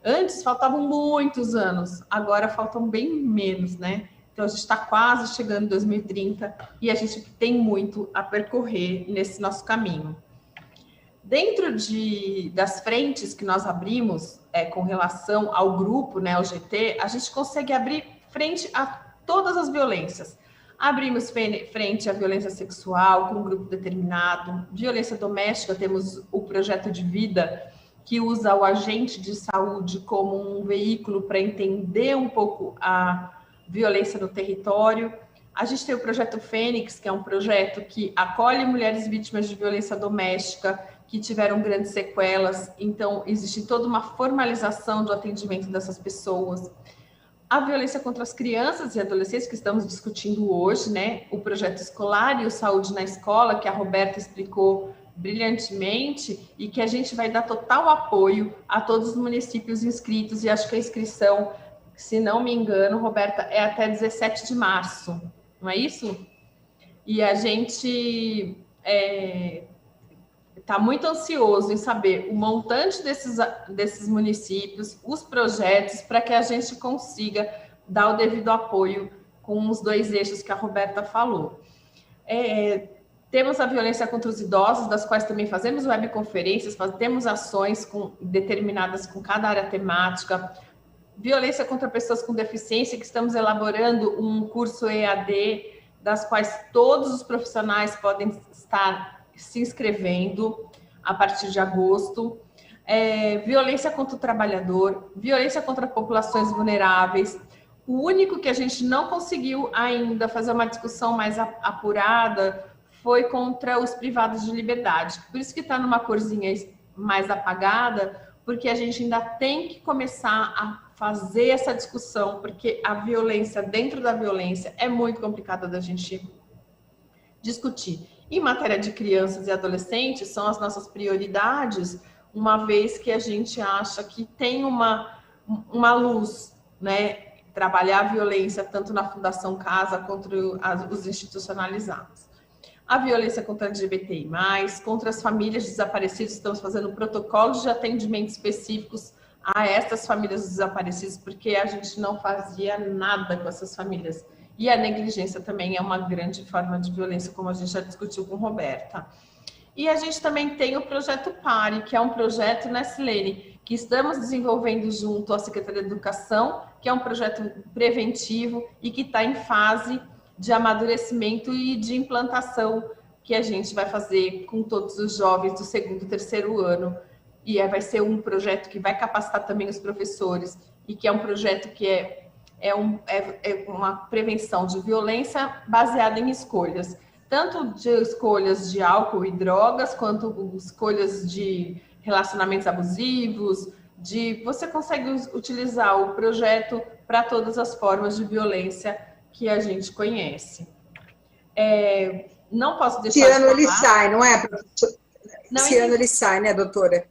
Antes faltavam muitos anos, agora faltam bem menos, né? Então a gente está quase chegando em 2030 e a gente tem muito a percorrer nesse nosso caminho. Dentro das frentes que nós abrimos com relação ao grupo, né, ao GT, a gente consegue abrir frente a todas as violências. Abrimos frente à violência sexual com um grupo determinado, violência doméstica, temos o projeto de vida, que usa o agente de saúde como um veículo para entender um pouco a violência no território. A gente tem o projeto Fênix, que é um projeto que acolhe mulheres vítimas de violência doméstica, que tiveram grandes sequelas, então existe toda uma formalização do atendimento dessas pessoas. A violência contra as crianças e adolescentes, que estamos discutindo hoje, né? O projeto escolar e o Saúde na Escola, que a Roberta explicou brilhantemente, e que a gente vai dar total apoio a todos os municípios inscritos, e acho que a inscrição, se não me engano, Roberta, é até 17 de março, não é isso? E a gente está muito ansioso em saber o montante desses municípios, os projetos, para que a gente consiga dar o devido apoio com os 2 eixos que a Roberta falou. Temos a violência contra os idosos, das quais também fazemos webconferências, temos ações determinadas com cada área temática. Violência contra pessoas com deficiência, que estamos elaborando um curso EAD, das quais todos os profissionais podem estar se inscrevendo a partir de agosto. Violência contra o trabalhador, violência contra populações vulneráveis. O único que a gente não conseguiu ainda fazer uma discussão mais apurada foi contra os privados de liberdade. Por isso que está numa corzinha mais apagada, porque a gente ainda tem que começar a fazer essa discussão, porque a violência dentro da violência é muito complicada da gente discutir. Em matéria de crianças e adolescentes, são as nossas prioridades, uma vez que a gente acha que tem uma luz, né? Trabalhar a violência tanto na Fundação Casa quanto os institucionalizados. a violência contra LGBTI+, contra as famílias desaparecidas. Estamos fazendo protocolos de atendimento específicos a essas famílias desaparecidas, porque a gente não fazia nada com essas famílias. E a negligência também é uma grande forma de violência, como a gente já discutiu com Roberta. E a gente também tem o projeto PARE, que é um projeto, né, Silene, que estamos desenvolvendo junto à Secretaria de Educação, que é um projeto preventivo e que está em fase de amadurecimento e de implantação, que a gente vai fazer com todos os jovens do 2º e 3º ano. E vai ser um projeto que vai capacitar também os professores, e que é um projeto que é uma prevenção de violência baseada em escolhas, tanto de escolhas de álcool e drogas, quanto escolhas de relacionamentos abusivos, você consegue utilizar o projeto para todas as formas de violência que a gente conhece. Não posso deixar Esse ano ele sai, não é, professor? Esse ano ele sai, né, doutora?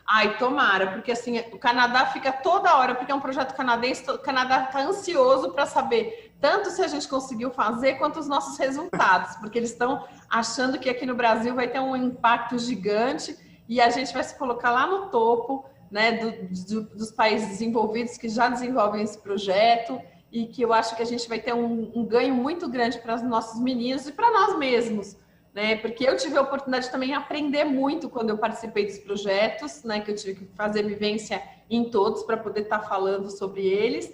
Ai, tomara, porque assim, o Canadá fica toda hora, porque é um projeto canadense, o Canadá está ansioso para saber tanto se a gente conseguiu fazer, quanto os nossos resultados, porque eles estão achando que aqui no Brasil vai ter um impacto gigante e a gente vai se colocar lá no topo, né, dos países desenvolvidos que já desenvolvem esse projeto, e que eu acho que a gente vai ter um ganho muito grande para os nossos meninos e para nós mesmos, né? Porque eu tive a oportunidade também de aprender muito quando eu participei dos projetos, né? Que eu tive que fazer vivência em todos para poder estar falando sobre eles.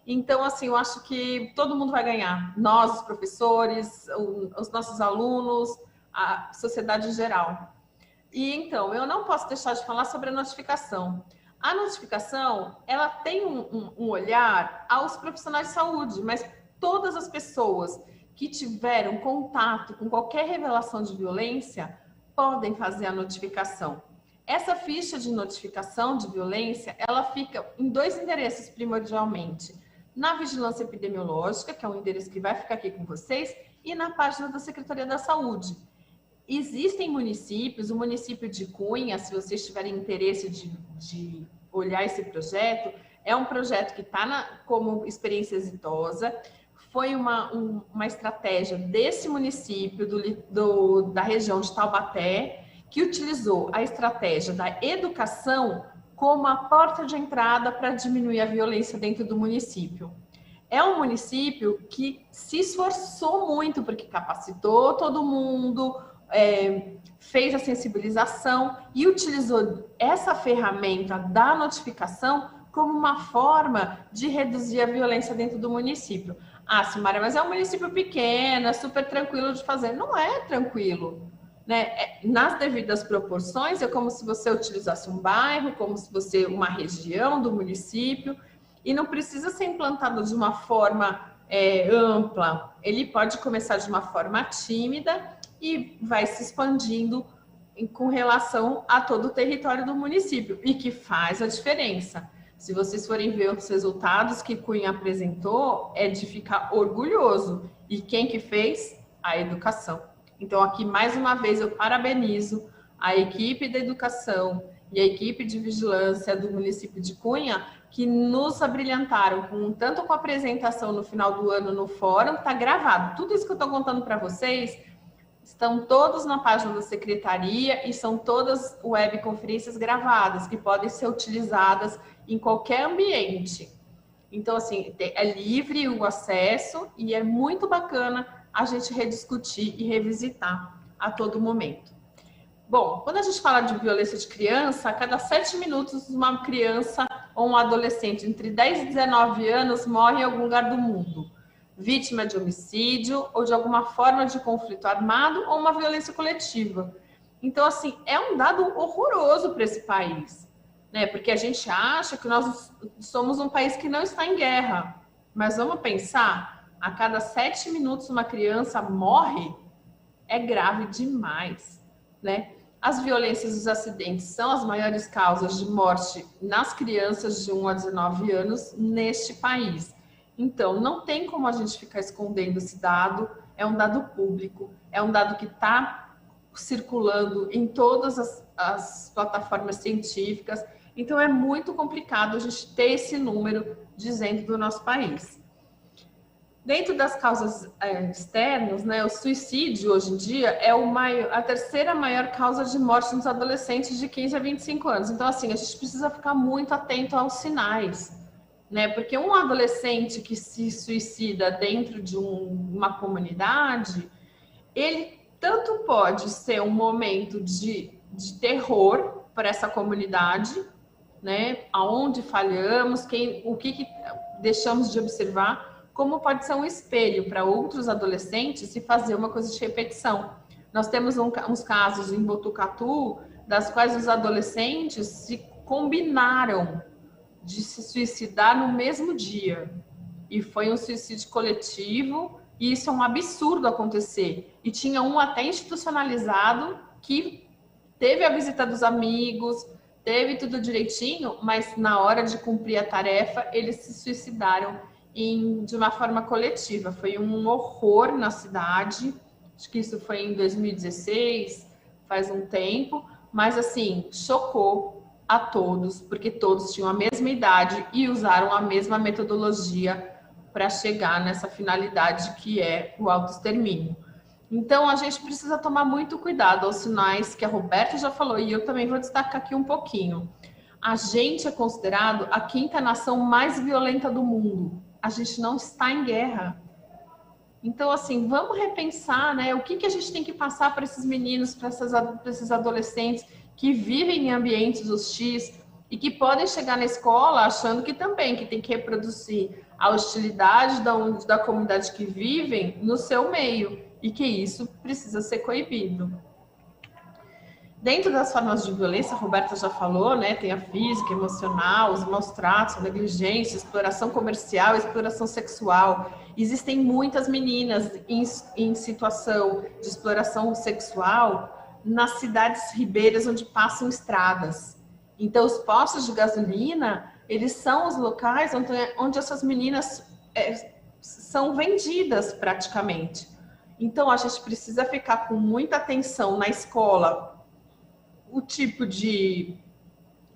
Então, assim, eu acho que todo mundo vai ganhar. Nós, os professores, os nossos alunos, a sociedade em geral. E então, eu não posso deixar de falar sobre a notificação. A notificação, ela tem um olhar aos profissionais de saúde, mas todas as pessoas que tiveram contato com qualquer revelação de violência podem fazer a notificação. Essa ficha de notificação de violência, ela fica em 2 endereços primordialmente. Na Vigilância Epidemiológica, que é um endereço que vai ficar aqui com vocês, e na página da Secretaria da Saúde. Existem municípios, o município de Cunha, se vocês tiverem interesse de olhar esse projeto, é um projeto que está como experiência exitosa. Foi uma estratégia desse município, da região de Taubaté, que utilizou a estratégia da educação como a porta de entrada para diminuir a violência dentro do município. É um município que se esforçou muito, porque capacitou todo mundo, fez a sensibilização e utilizou essa ferramenta da notificação como uma forma de reduzir a violência dentro do município. Ah, Simária, mas é um município pequeno, é super tranquilo de fazer. Não é tranquilo, né? Nas devidas proporções, é como se você utilizasse um bairro, como se você uma região do município, e não precisa ser implantado de uma forma ampla. Ele pode começar de uma forma tímida e vai se expandindo com relação a todo o território do município, e que faz a diferença. Se vocês forem ver os resultados que Cunha apresentou, é de ficar orgulhoso. E quem que fez? A educação. Então, aqui, mais uma vez, eu parabenizo a equipe da educação e a equipe de vigilância do município de Cunha, que nos abrilhantaram, tanto com a apresentação no final do ano no fórum, está gravado. Tudo isso que eu estou contando para vocês estão todos na página da secretaria e são todas webconferências gravadas, que podem ser utilizadas em qualquer ambiente. Então, assim, é livre o acesso e é muito bacana a gente rediscutir e revisitar a todo momento. Bom, quando a gente fala de violência de criança, a cada 7 minutos uma criança ou um adolescente entre 10 e 19 anos morre em algum lugar do mundo, vítima de homicídio ou de alguma forma de conflito armado ou uma violência coletiva. Então, assim, é um dado horroroso para esse país, né? Porque a gente acha que nós somos um país que não está em guerra, mas vamos pensar, a cada 7 minutos uma criança morre, é grave demais, né? As violências e os acidentes são as maiores causas de morte nas crianças de 1 a 19 anos neste país. Então, não tem como a gente ficar escondendo esse dado, é um dado público, é um dado que está circulando em todas as plataformas científicas, então é muito complicado a gente ter esse número dizendo do nosso país. Dentro das causas externas, né, o suicídio hoje em dia é a terceira maior causa de morte nos adolescentes de 15 a 25 anos. Então, assim, a gente precisa ficar muito atento aos sinais, né? Porque um adolescente que se suicida dentro de uma comunidade, ele tanto pode ser um momento de terror para essa comunidade, né? Aonde falhamos, o que deixamos de observar, como pode ser um espelho para outros adolescentes e fazer uma coisa de repetição. Nós temos uns casos em Botucatu, das quais os adolescentes se combinaram de se suicidar no mesmo dia. E foi um suicídio coletivo, e isso é um absurdo acontecer. E tinha um até institucionalizado que teve a visita dos amigos, teve tudo direitinho, mas na hora de cumprir a tarefa, eles se suicidaram de uma forma coletiva. Foi um horror na cidade, acho que isso foi em 2016, faz um tempo, mas assim, chocou a todos, porque todos tinham a mesma idade e usaram a mesma metodologia para chegar nessa finalidade que é o autoextermínio. Então, a gente precisa tomar muito cuidado aos sinais que a Roberta já falou, e eu também vou destacar aqui um pouquinho. A gente é considerado a quinta nação mais violenta do mundo. A gente não está em guerra. Então, assim, vamos repensar, né? O que a gente tem que passar para esses meninos, para esses adolescentes que vivem em ambientes hostis e que podem chegar na escola achando que também que tem que reproduzir a hostilidade da comunidade que vivem no seu meio e que isso precisa ser coibido. Dentro das formas de violência, a Roberta já falou, né? Tem a física, emocional, os maus tratos, a negligência, exploração comercial, exploração sexual. Existem muitas meninas em situação de exploração sexual nas cidades ribeiras onde passam estradas. Então, os postos de gasolina, eles são os locais onde essas meninas são vendidas praticamente. Então, a gente precisa ficar com muita atenção na escola, o tipo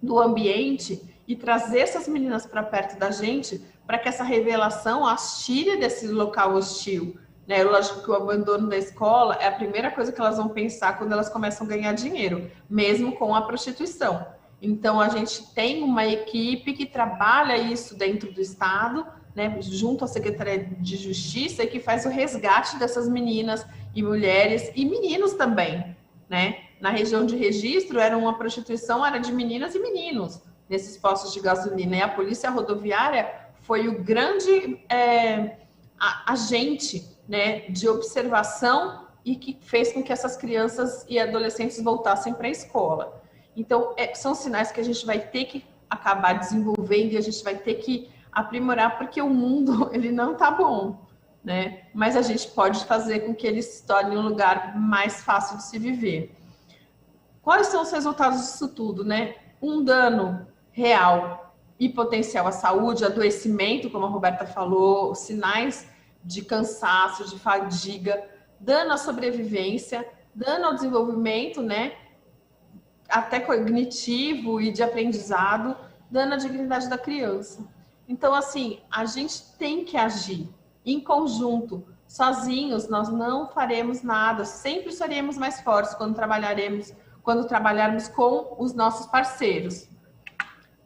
do ambiente e trazer essas meninas para perto da gente para que essa revelação as tire desse local hostil. Né? Lógico que o abandono da escola é a primeira coisa que elas vão pensar quando elas começam a ganhar dinheiro, mesmo com a prostituição. Então, a gente tem uma equipe que trabalha isso dentro do Estado, né, junto à Secretaria de Justiça, e que faz o resgate dessas meninas e mulheres e meninos também, né? Na região de registro, a prostituição era de meninas e meninos nesses postos de gasolina. E a Polícia Rodoviária foi o grande agente, né, de observação e que fez com que essas crianças e adolescentes voltassem para a escola. Então, são sinais que a gente vai ter que acabar desenvolvendo e a gente vai ter que aprimorar, porque o mundo ele não está bom, né? Mas a gente pode fazer com que ele se torne um lugar mais fácil de se viver. Quais são os resultados disso tudo, né? Um dano real e potencial à saúde, adoecimento, como a Roberta falou, sinais de cansaço, de fadiga, dano à sobrevivência, dano ao desenvolvimento, né? Até cognitivo e de aprendizado, dano à dignidade da criança. Então, assim, a gente tem que agir em conjunto. Sozinhos, nós não faremos nada. Sempre seremos mais fortes quando trabalharmos com os nossos parceiros.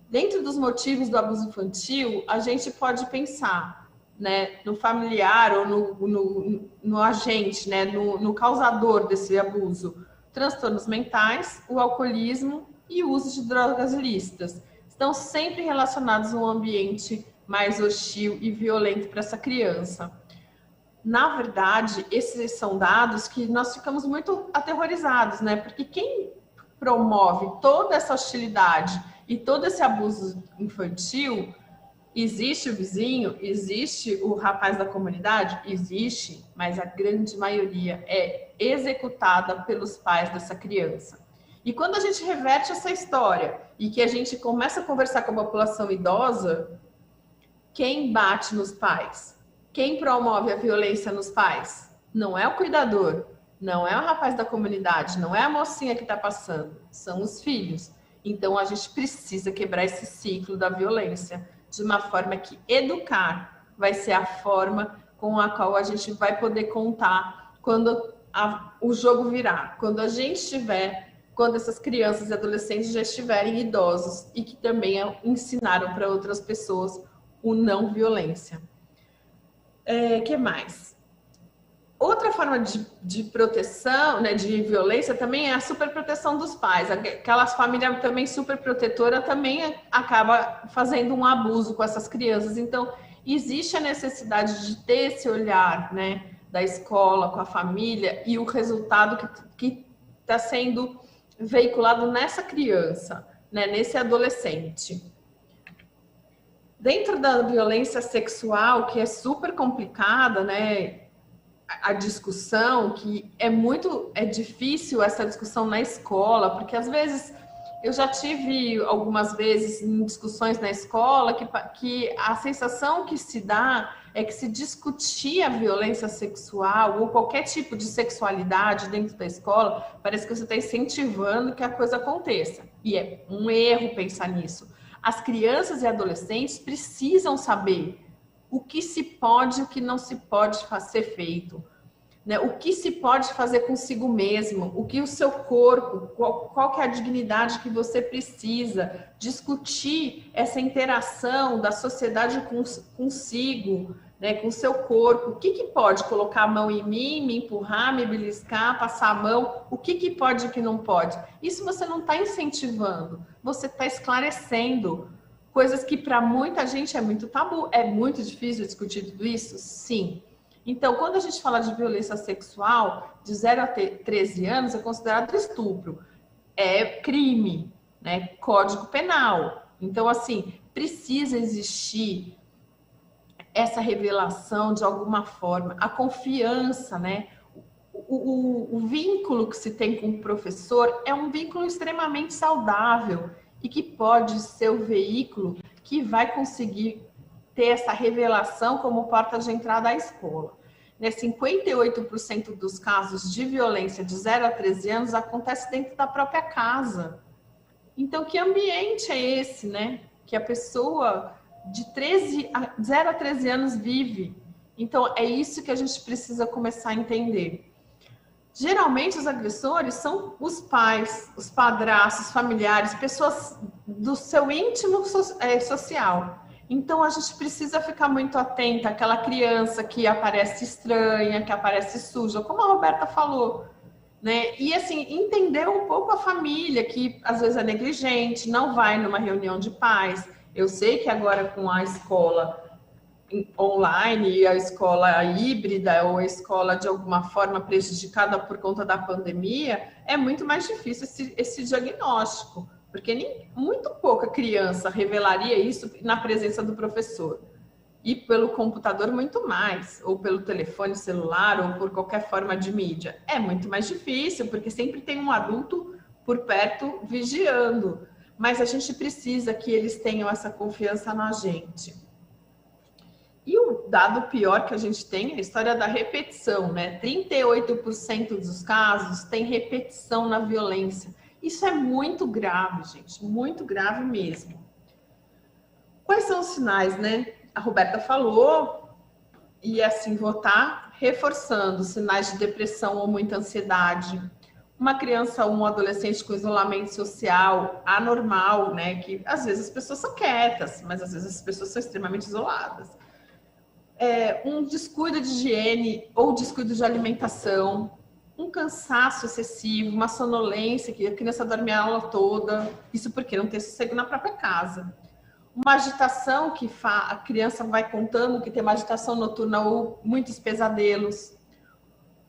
Dentro dos motivos do abuso infantil, a gente pode pensar, né, no familiar ou no agente, né, no causador desse abuso. Transtornos mentais, o alcoolismo e o uso de drogas ilícitas estão sempre relacionados a um ambiente mais hostil e violento para essa criança. Na verdade, esses são dados que nós ficamos muito aterrorizados, né? Porque quem promove toda essa hostilidade e todo esse abuso infantil, existe o vizinho, existe o rapaz da comunidade? Existe, mas a grande maioria é executada pelos pais dessa criança. E quando a gente reverte essa história e que a gente começa a conversar com a população idosa, quem bate nos pais? Quem promove a violência nos pais? Não é o cuidador, não é o rapaz da comunidade, não é a mocinha que está passando, são os filhos. Então, a gente precisa quebrar esse ciclo da violência de uma forma que educar vai ser a forma com a qual a gente vai poder contar quando o jogo virar, quando a gente estiver, quando essas crianças e adolescentes já estiverem idosos e que também ensinaram para outras pessoas o não violência. Que mais? Outra forma de proteção, né, de violência também é a superproteção dos pais. Aquelas famílias também superprotetoras também acaba fazendo um abuso com essas crianças. Então, existe a necessidade de ter esse olhar, né, da escola com a família e o resultado que está sendo veiculado nessa criança, né, nesse adolescente. Dentro da violência sexual, que é super complicada, né, a discussão, que é difícil essa discussão na escola, porque às vezes eu já tive algumas vezes em discussões na escola que a sensação que se dá é que se discutir a violência sexual ou qualquer tipo de sexualidade dentro da escola, parece que você está incentivando que a coisa aconteça. E é um erro pensar nisso. As crianças e adolescentes precisam saber o que se pode e o que não se pode ser feito, né? O que se pode fazer consigo mesmo, o que o seu corpo, qual que é a dignidade que você precisa, discutir essa interação da sociedade consigo, né, com o seu corpo, o que pode colocar a mão em mim, me empurrar, me beliscar, passar a mão, o que pode e o que não pode. Isso você não está incentivando, você está esclarecendo. Coisas que para muita gente é muito tabu. É muito difícil discutir tudo isso? Sim. Então, quando a gente fala de violência sexual, de 0 a 13 anos, é considerado estupro. É crime, né? Código penal. Então, assim, precisa existir essa revelação de alguma forma. A confiança, né? O vínculo que se tem com o professor é um vínculo extremamente saudável e que pode ser o veículo que vai conseguir ter essa revelação como porta de entrada à escola. 58% dos casos de violência de 0 a 13 anos acontece dentro da própria casa. Então, que ambiente é esse, né? Que a pessoa de 0 a 13 anos vive. Então, é isso que a gente precisa começar a entender. Geralmente, os agressores são os pais, os padrastos, familiares, pessoas do seu íntimo social. Então, a gente precisa ficar muito atenta àquela criança que aparece estranha, que aparece suja, como a Roberta falou, né? E, assim, entender um pouco a família, que às vezes é negligente, não vai numa reunião de pais. Eu sei que agora com a escola online e a escola híbrida ou a escola de alguma forma prejudicada por conta da pandemia, é muito mais difícil esse diagnóstico, porque muito pouca criança revelaria isso na presença do professor. E pelo computador muito mais, ou pelo telefone celular, ou por qualquer forma de mídia. É muito mais difícil, porque sempre tem um adulto por perto vigiando. Mas a gente precisa que eles tenham essa confiança na gente. E o dado pior que a gente tem é a história da repetição, né? 38% dos casos tem repetição na violência. Isso é muito grave, gente, muito grave mesmo. Quais são os sinais, né? A Roberta falou, e assim vou estar reforçando sinais de depressão ou muita ansiedade. Uma criança ou um adolescente com isolamento social anormal, né? Que às vezes as pessoas são quietas, mas às vezes as pessoas são extremamente isoladas. Um descuido de higiene ou descuido de alimentação, um cansaço excessivo, uma sonolência, que a criança dorme a aula toda, isso porque não tem sossego na própria casa. Uma agitação que a criança vai contando que tem uma agitação noturna ou muitos pesadelos.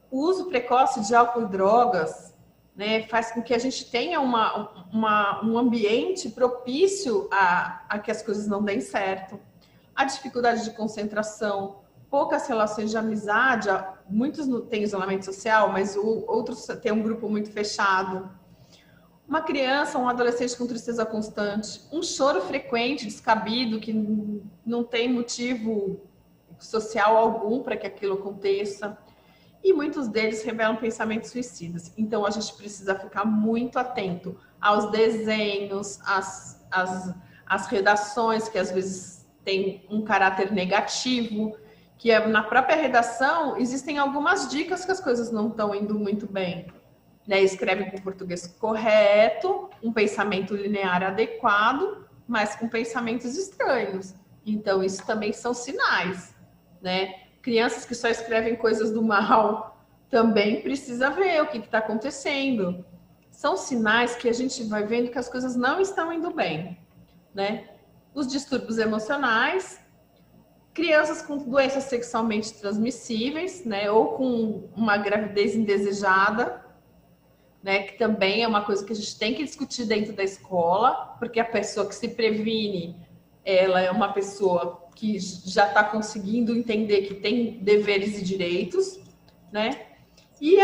O uso precoce de álcool e drogas, né, faz com que a gente tenha um ambiente propício a que as coisas não deem certo. A dificuldade de concentração, poucas relações de amizade, muitos têm isolamento social, mas outros têm um grupo muito fechado. Uma criança, um adolescente com tristeza constante, um choro frequente, descabido, que não tem motivo social algum para que aquilo aconteça. E muitos deles revelam pensamentos suicidas. Então, a gente precisa ficar muito atento aos desenhos, às redações, que às vezes tem um caráter negativo. que na própria redação existem algumas dicas que as coisas não estão indo muito bem. Né? Escreve com português correto, um pensamento linear adequado, mas com pensamentos estranhos. Então, isso também são sinais, né? Crianças que só escrevem coisas do mal, também precisa ver o que está acontecendo. São sinais que a gente vai vendo que as coisas não estão indo bem, né? Os distúrbios emocionais, crianças com doenças sexualmente transmissíveis, né? Ou com uma gravidez indesejada, né? Que também é uma coisa que a gente tem que discutir dentro da escola, porque a pessoa que se previne, ela é uma pessoa que já está conseguindo entender que tem deveres e direitos, né? E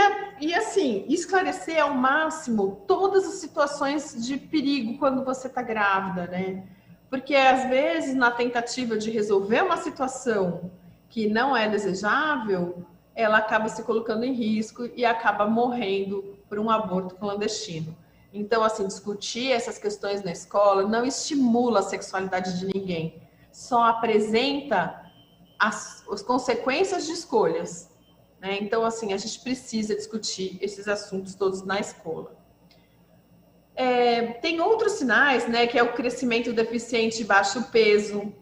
assim, esclarecer ao máximo todas as situações de perigo quando você está grávida, né? Porque às vezes, na tentativa de resolver uma situação que não é desejável, ela acaba se colocando em risco e acaba morrendo por um aborto clandestino. Então, assim, discutir essas questões na escola não estimula a sexualidade de ninguém, só apresenta as consequências de escolhas, né? Então, assim, a gente precisa discutir esses assuntos todos na escola. Tem outros sinais, né, que é o crescimento deficiente e baixo peso,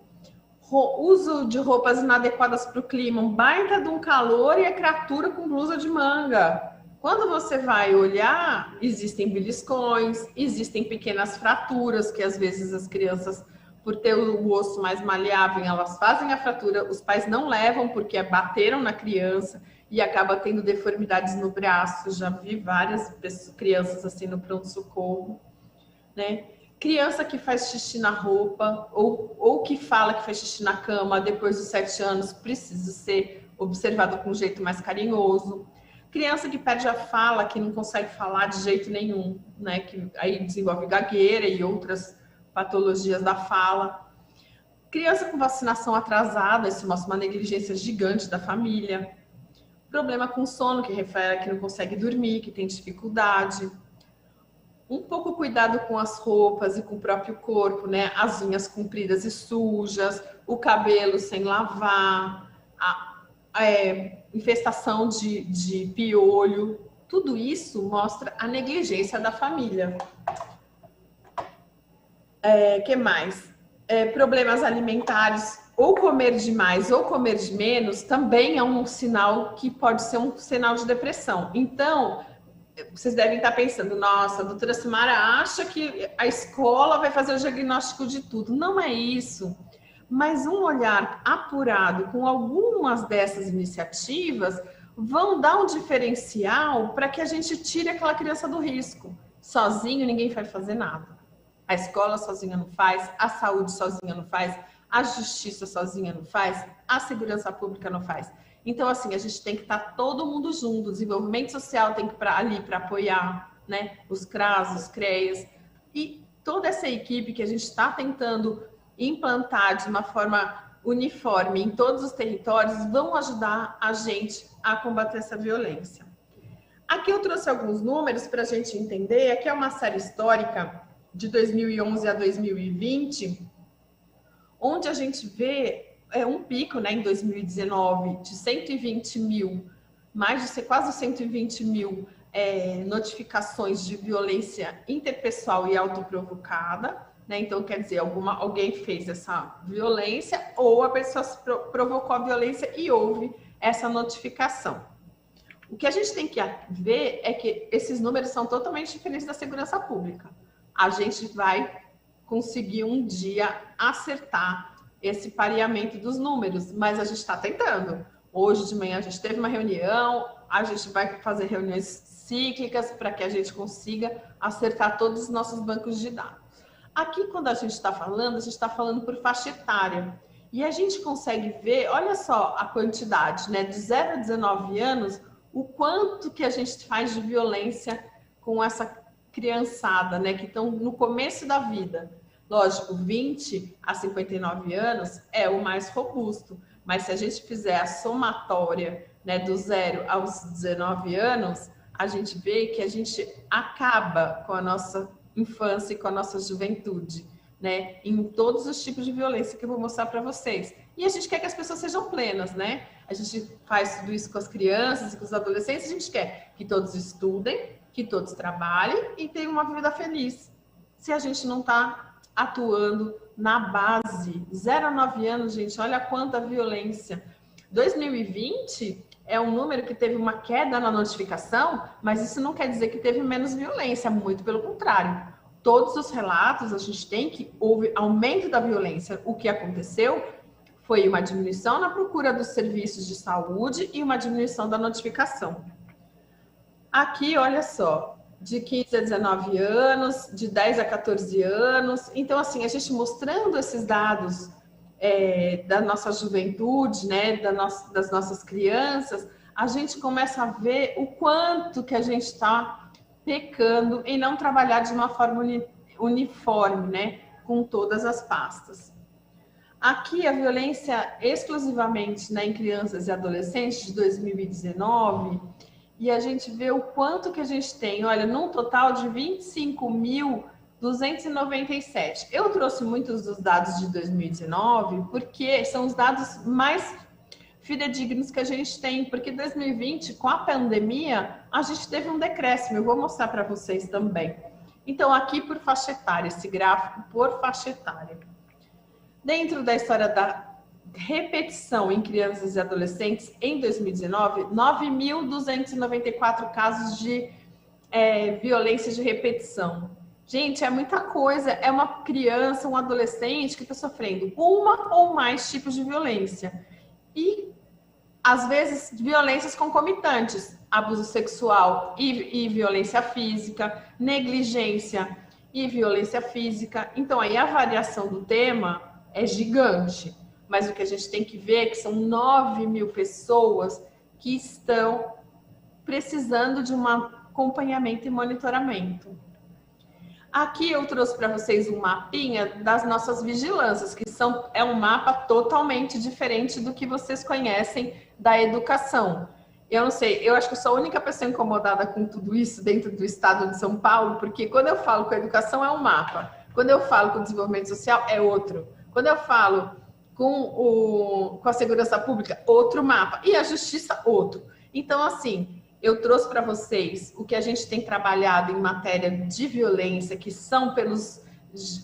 uso de roupas inadequadas para o clima, um baita de um calor e a criatura com blusa de manga. Quando você vai olhar, existem beliscões, existem pequenas fraturas, que às vezes as crianças, por ter o osso mais maleável, elas fazem a fratura, os pais não levam porque bateram na criança e acaba tendo deformidades no braço. Já vi várias crianças assim no pronto-socorro, né? Criança que faz xixi na roupa ou que fala que faz xixi na cama depois dos 7 anos precisa ser observado com um jeito mais carinhoso. Criança que perde a fala, que não consegue falar de jeito nenhum, né? Que aí desenvolve gagueira e outras patologias da fala. Criança com vacinação atrasada, isso mostra uma negligência gigante da família. Problema com sono, que refere a que não consegue dormir, que tem dificuldade. Um pouco cuidado com as roupas e com o próprio corpo, né? As unhas compridas e sujas, o cabelo sem lavar, infestação de piolho. Tudo isso mostra a negligência da família. Que mais? Problemas alimentares, ou comer demais ou comer de menos, também é um sinal que pode ser um sinal de depressão. Então, vocês devem estar pensando, nossa, a doutora Simara acha que a escola vai fazer o diagnóstico de tudo. Não é isso. Mas um olhar apurado com algumas dessas iniciativas vão dar um diferencial para que a gente tire aquela criança do risco. Sozinho ninguém vai fazer nada. A escola sozinha não faz, a saúde sozinha não faz, a justiça sozinha não faz, a segurança pública não faz. Então, assim, a gente tem que estar todo mundo junto, o desenvolvimento social tem que estar ali para apoiar, né? Os CRAS, os CREAS, e toda essa equipe que a gente está tentando implantar de uma forma uniforme em todos os territórios vão ajudar a gente a combater essa violência. Aqui eu trouxe alguns números para a gente entender. Aqui é uma série histórica de 2011 a 2020, onde a gente vê um pico, né, em 2019 de 120 mil, quase 120 mil notificações de violência interpessoal e autoprovocada, né? Então, quer dizer, alguém fez essa violência ou a pessoa provocou a violência e houve essa notificação. O que a gente tem que ver é que esses números são totalmente diferentes da segurança pública. A gente vai conseguir um dia acertar esse pareamento dos números, mas a gente está tentando. Hoje de manhã a gente teve uma reunião, a gente vai fazer reuniões cíclicas para que a gente consiga acertar todos os nossos bancos de dados. Aqui, quando a gente está falando por faixa etária. E a gente consegue ver, olha só a quantidade, né? De 0 a 19 anos, o quanto que a gente faz de violência com essa criançada, né? Que estão no começo da vida. Lógico, 20 a 59 anos é o mais robusto, mas se a gente fizer a somatória, né, do 0 aos 19 anos, a gente vê que a gente acaba com a nossa infância e com a nossa juventude, né? Em todos os tipos de violência que eu vou mostrar para vocês. E a gente quer que as pessoas sejam plenas, né? A gente faz tudo isso com as crianças e com os adolescentes, a gente quer que todos estudem, que todos trabalhem e tenham uma vida feliz. Se a gente não está atuando na base, 0 a 9 anos, gente, olha quanta violência. 2020 é um número que teve uma queda na notificação, mas isso não quer dizer que teve menos violência, muito pelo contrário. Todos os relatos, a gente tem que houve aumento da violência. O que aconteceu foi uma diminuição na procura dos serviços de saúde e uma diminuição da notificação. Aqui, olha só, de 15 a 19 anos, de 10 a 14 anos. Então, assim, a gente mostrando esses dados da nossa juventude, né, das nossas crianças, a gente começa a ver o quanto que a gente está pecando em não trabalhar de uma forma uniforme, né, com todas as pastas. Aqui, a violência exclusivamente, né, em crianças e adolescentes de 2019, e a gente vê o quanto que a gente tem, olha, num total de 25.297. Eu trouxe muitos dos dados de 2019, porque são os dados mais fidedignos que a gente tem, porque 2020, com a pandemia, a gente teve um decréscimo, eu vou mostrar para vocês também. Então, aqui por faixa etária, esse gráfico por faixa etária. Dentro da história da repetição em crianças e adolescentes, em 2019, 9.294 casos de violência de repetição. Gente, é muita coisa. É uma criança, um adolescente que está sofrendo uma ou mais tipos de violência. E, às vezes, violências concomitantes. Abuso sexual e violência física, negligência e violência física. Então, aí a variação do tema é gigante, mas o que a gente tem que ver é que são 9.000 pessoas que estão precisando de um acompanhamento e monitoramento. Aqui eu trouxe para vocês um mapinha das nossas vigilâncias, que é um mapa totalmente diferente do que vocês conhecem da educação. Eu não sei, eu acho que eu sou a única pessoa incomodada com tudo isso dentro do estado de São Paulo, porque quando eu falo com a educação é um mapa, quando eu falo com o desenvolvimento social é outro. Quando eu falo com a segurança pública, outro mapa. E a justiça, outro. Então, assim, eu trouxe para vocês o que a gente tem trabalhado em matéria de violência, que são pelos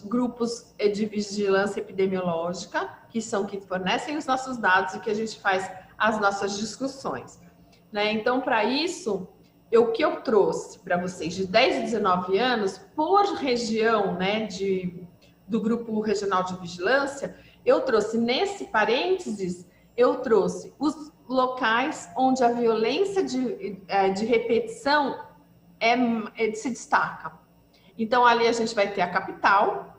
grupos de vigilância epidemiológica, que fornecem os nossos dados e que a gente faz as nossas discussões. Né? Então, para isso, o que eu trouxe para vocês de 10 a 19 anos, por região, né, do Grupo Regional de Vigilância, eu trouxe nesse parênteses, eu trouxe os locais onde a violência de repetição se destaca. Então, ali a gente vai ter a capital,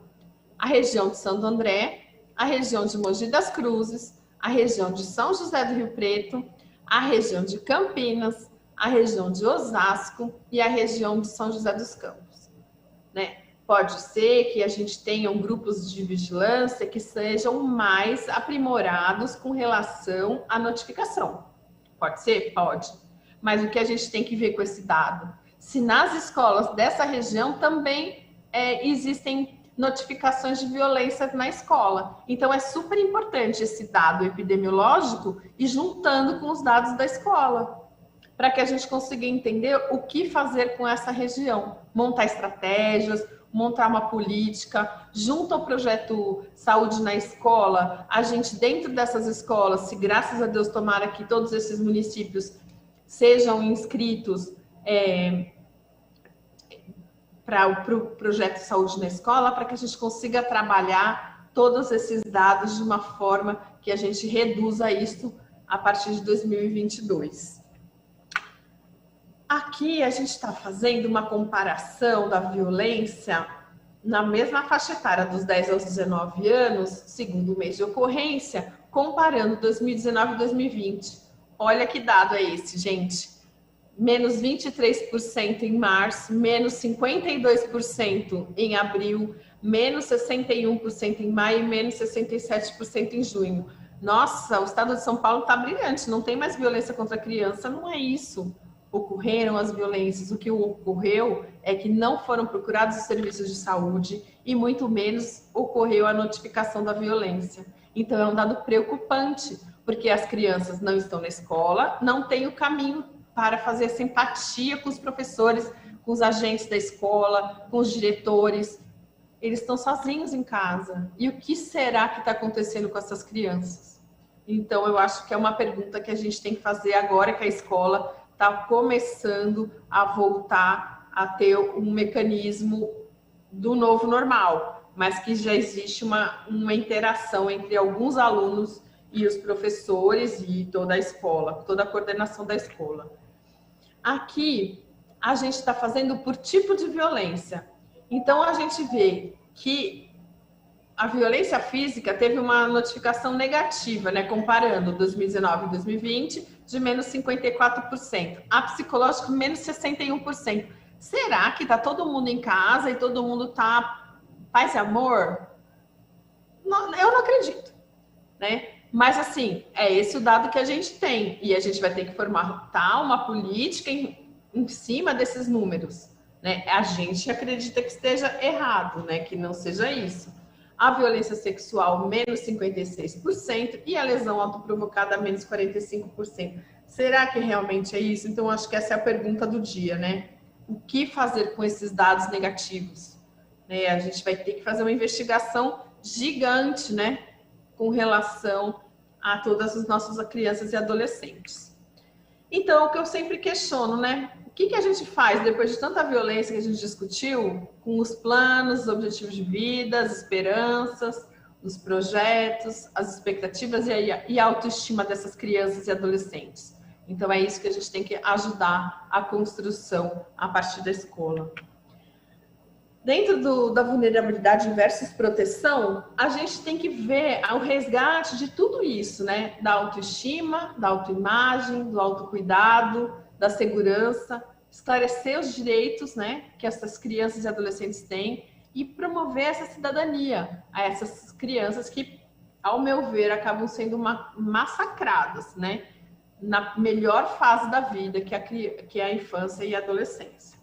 a região de Santo André, a região de Mogi das Cruzes, a região de São José do Rio Preto, a região de Campinas, a região de Osasco e a região de São José dos Campos, né? Pode ser que a gente tenha grupos de vigilância que sejam mais aprimorados com relação à notificação. Pode ser? Pode. Mas o que a gente tem que ver com esse dado? Se nas escolas dessa região também existem notificações de violência na escola. Então, é super importante esse dado epidemiológico e juntando com os dados da escola, para que a gente consiga entender o que fazer com essa região. Montar estratégias, montar uma política, junto ao projeto Saúde na Escola, a gente dentro dessas escolas, se graças a Deus tomara que todos esses municípios sejam inscritos para o projeto Saúde na Escola, para que a gente consiga trabalhar todos esses dados de uma forma que a gente reduza isso a partir de 2022. Aqui a gente está fazendo uma comparação da violência na mesma faixa etária dos 10 aos 19 anos, segundo o mês de ocorrência, comparando 2019 e 2020. Olha que dado é esse, gente. Menos 23% em março, menos 52% em abril, menos 61% em maio e menos 67% em junho. Nossa, o estado de São Paulo está brilhante, não tem mais violência contra a criança, não é isso. ocorreram as violências. O que ocorreu é que não foram procurados os serviços de saúde e muito menos ocorreu a notificação da violência. Então, é um dado preocupante, porque as crianças não estão na escola, não têm o caminho para fazer essa empatia com os professores, com os agentes da escola, com os diretores. Eles estão sozinhos em casa. E o que será que está acontecendo com essas crianças? Então, eu acho que é uma pergunta que a gente tem que fazer agora que a escola está começando a voltar a ter um mecanismo do novo normal, mas que já existe uma interação entre alguns alunos e os professores e toda a escola, toda a coordenação da escola. Aqui, a gente está fazendo por tipo de violência. Então, a gente vê que a violência física teve uma notificação negativa, né? Comparando 2019 e 2020, de menos 54%. A psicológica, menos 61%. Será que está todo mundo em casa e todo mundo está paz e amor? Não, eu não acredito, né? Mas, assim, é esse o dado que a gente tem. E a gente vai ter que formatar uma política em cima desses números, né? A gente acredita que esteja errado, né? Que não seja isso. A violência sexual, menos 56%, e a lesão autoprovocada, menos 45%. Será que realmente é isso? Então, acho que essa é a pergunta do dia, né? O que fazer com esses dados negativos? Né? A gente vai ter que fazer uma investigação gigante, né? Com relação a todas as nossas crianças e adolescentes. Então, o que eu sempre questiono, né? O que a gente faz depois de tanta violência que a gente discutiu, com os planos, os objetivos de vida, as esperanças, os projetos, as expectativas e a autoestima dessas crianças e adolescentes? Então, é isso que a gente tem que ajudar a construção a partir da escola. Dentro da vulnerabilidade versus proteção, a gente tem que ver o resgate de tudo isso, né? Da autoestima, da autoimagem, do autocuidado, da segurança, esclarecer os direitos, né, que essas crianças e adolescentes têm e promover essa cidadania a essas crianças que, ao meu ver, acabam sendo massacradas, né, na melhor fase da vida, que é a infância e a adolescência.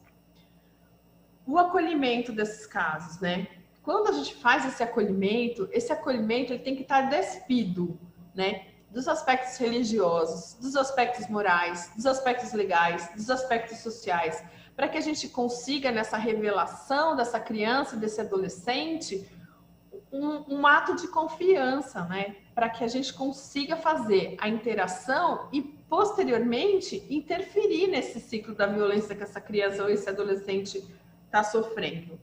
O acolhimento desses casos, né? Quando a gente faz esse acolhimento ele tem que estar despido, né? Dos aspectos religiosos, dos aspectos morais, dos aspectos legais, dos aspectos sociais, para que a gente consiga, nessa revelação dessa criança, desse adolescente, um ato de confiança, né? Para que a gente consiga fazer a interação e, posteriormente, interferir nesse ciclo da violência que essa criança ou esse adolescente está sofrendo.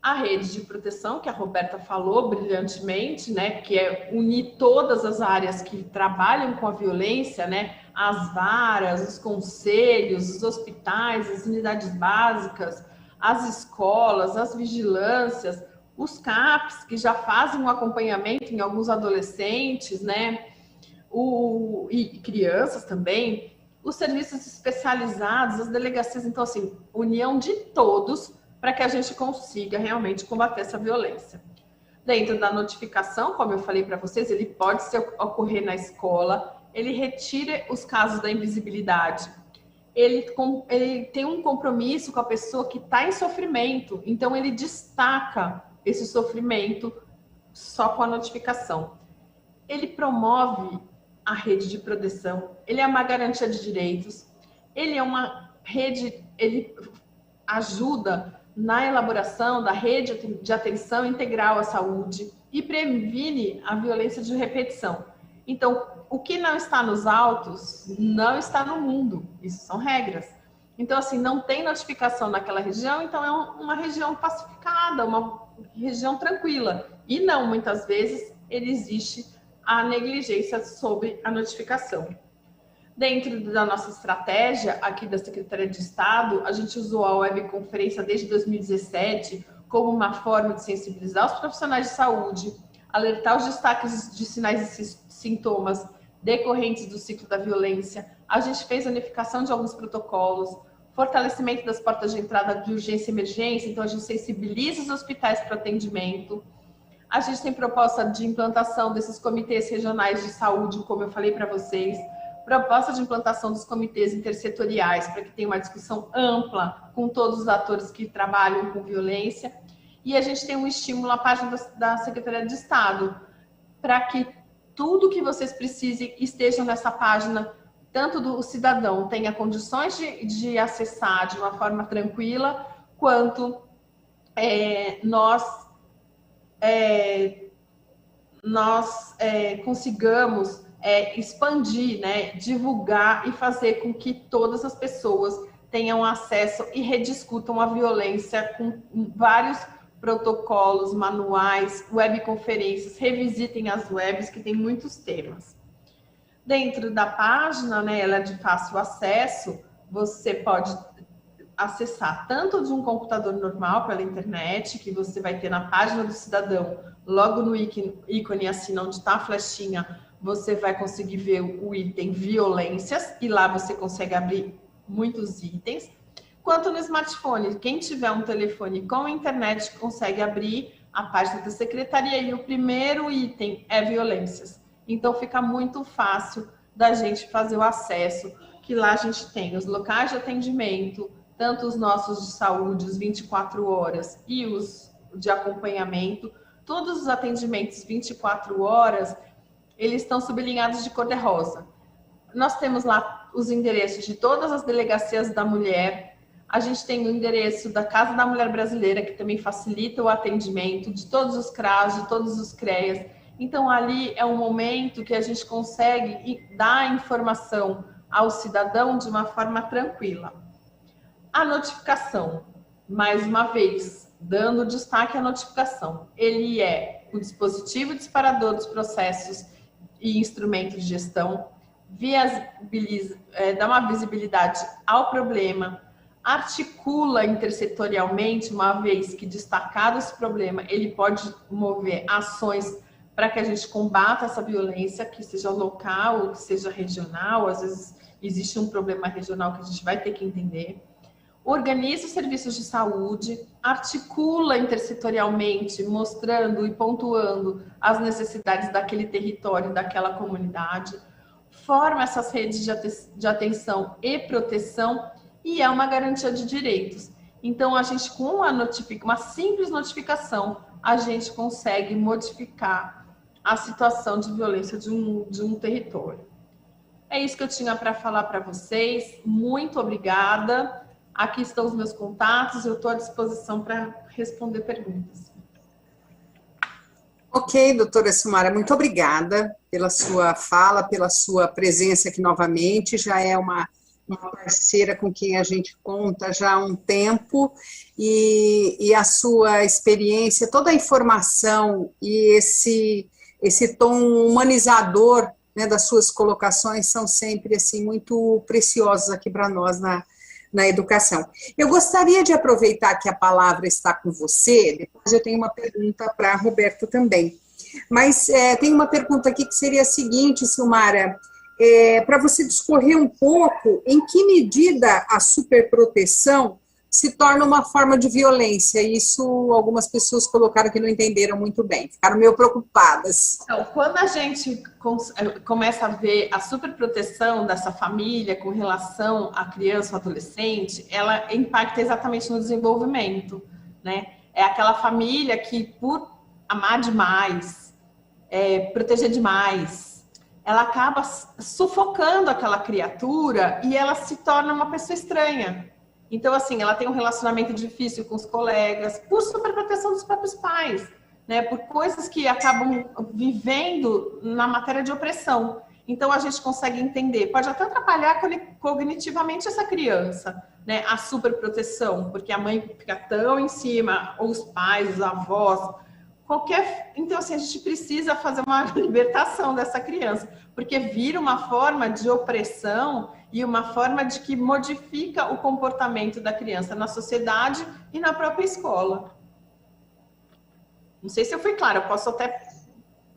A rede de proteção, que a Roberta falou brilhantemente, né, que é unir todas as áreas que trabalham com a violência, né, as varas, os conselhos, os hospitais, as unidades básicas, as escolas, as vigilâncias, os CAPs, que já fazem um acompanhamento em alguns adolescentes, né, e crianças também, os serviços especializados, as delegacias. Então, assim, união de todos para que a gente consiga realmente combater essa violência. Dentro da notificação, como eu falei para vocês, ele pode ocorrer na escola, ele retira os casos da invisibilidade, ele tem um compromisso com a pessoa que está em sofrimento, então ele destaca esse sofrimento só com a notificação. Ele promove a rede de proteção, ele é uma garantia de direitos, ele é uma rede, ele ajuda na elaboração da rede de atenção integral à saúde e previne a violência de repetição. Então, o que não está nos autos não está no mundo, isso são regras. Então, assim, não tem notificação naquela região, então é uma região pacificada, uma região tranquila. E não, muitas vezes, existe a negligência sobre a notificação. Dentro da nossa estratégia aqui da Secretaria de Estado, a gente usou a webconferência desde 2017 como uma forma de sensibilizar os profissionais de saúde, alertar os destaques de sinais e sintomas decorrentes do ciclo da violência. A gente fez a unificação de alguns protocolos, fortalecimento das portas de entrada de urgência e emergência, então a gente sensibiliza os hospitais para o atendimento. A gente tem proposta de implantação desses comitês regionais de saúde, como eu falei para vocês, proposta de implantação dos comitês intersetoriais para que tenha uma discussão ampla com todos os atores que trabalham com violência. E a gente tem um estímulo na página da Secretaria de Estado para que tudo que vocês precisem estejam nessa página, tanto do cidadão tenha condições de acessar de uma forma tranquila, quanto nós consigamos expandir, né, divulgar e fazer com que todas as pessoas tenham acesso e rediscutam a violência com vários protocolos, manuais, webconferências, revisitem as webs, que tem muitos temas. Dentro da página, né, ela é de fácil acesso, você pode acessar tanto de um computador normal pela internet, que você vai ter na página do cidadão, logo no ícone assim, onde está a flechinha, você vai conseguir ver o item violências, e lá você consegue abrir muitos itens. Quanto no smartphone, quem tiver um telefone com internet consegue abrir a página da secretaria e o primeiro item é violências. Então fica muito fácil da gente fazer o acesso, que lá a gente tem os locais de atendimento, tanto os nossos de saúde, os 24 horas e os de acompanhamento. Todos os atendimentos 24 horas, eles estão sublinhados de cor-de-rosa. Nós temos lá os endereços de todas as delegacias da mulher. A gente tem o endereço da Casa da Mulher Brasileira, que também facilita o atendimento, de todos os CRAS, de todos os CREAS. Então, ali é um momento que a gente consegue dar informação ao cidadão de uma forma tranquila. A notificação, mais uma vez, dando destaque à notificação. Ele é o dispositivo disparador dos processos e instrumentos de gestão, dá uma visibilidade ao problema, articula intersetorialmente, uma vez que destacado esse problema, ele pode mover ações para que a gente combata essa violência, que seja local ou que seja regional. Às vezes existe um problema regional que a gente vai ter que entender. Organiza os serviços de saúde, articula intersetorialmente, mostrando e pontuando as necessidades daquele território, daquela comunidade, forma essas redes de atenção e proteção, e é uma garantia de direitos. Então, a gente, com uma simples notificação, a gente consegue modificar a situação de violência de um território. É isso que eu tinha para falar para vocês. Muito obrigada. Aqui estão os meus contatos. Eu estou à disposição para responder perguntas. Ok, doutora Silmara, muito obrigada pela sua fala, pela sua presença aqui novamente. Já é uma parceira com quem a gente conta já há um tempo, e a sua experiência, toda a informação e esse tom humanizador, né, das suas colocações são sempre assim muito preciosos aqui para nós na educação. Eu gostaria de aproveitar que a palavra está com você, depois eu tenho uma pergunta para a Roberta também. Mas tem uma pergunta aqui que seria a seguinte, Silmara, para você discorrer um pouco em que medida a superproteção se torna uma forma de violência. Isso algumas pessoas colocaram que não entenderam muito bem, ficaram meio preocupadas. Então, quando a gente começa a ver a superproteção dessa família com relação à criança ou adolescente, ela impacta exatamente no desenvolvimento, né? É aquela família que, por amar demais, proteger demais, ela acaba sufocando aquela criatura e ela se torna uma pessoa estranha. Então, assim, ela tem um relacionamento difícil com os colegas, por superproteção dos próprios pais, né? Por coisas que acabam vivendo na matéria de opressão. Então, a gente consegue entender, pode até atrapalhar cognitivamente essa criança, né? A superproteção, porque a mãe fica tão em cima, ou os pais, os avós, Então, assim, a gente precisa fazer uma libertação dessa criança, porque vira uma forma de opressão e uma forma de que modifica o comportamento da criança na sociedade e na própria escola. Não sei se eu fui clara, eu posso até...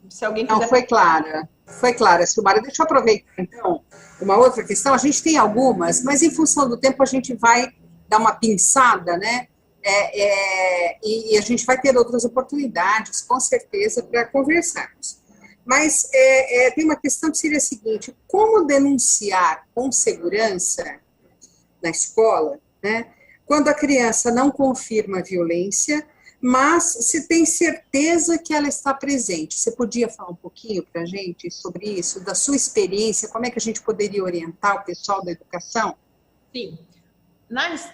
Se alguém quiser... Não, foi clara, Silmara. Deixa eu aproveitar, então, uma outra questão. A gente tem algumas, mas em função do tempo a gente vai dar uma pinçada, né? E a gente vai ter outras oportunidades, com certeza, para conversarmos. Mas tem uma questão que seria a seguinte: como denunciar com segurança na escola, né, quando a criança não confirma a violência, mas se tem certeza que ela está presente? Você podia falar um pouquinho para a gente sobre isso, da sua experiência, como é que a gente poderia orientar o pessoal da educação? Sim.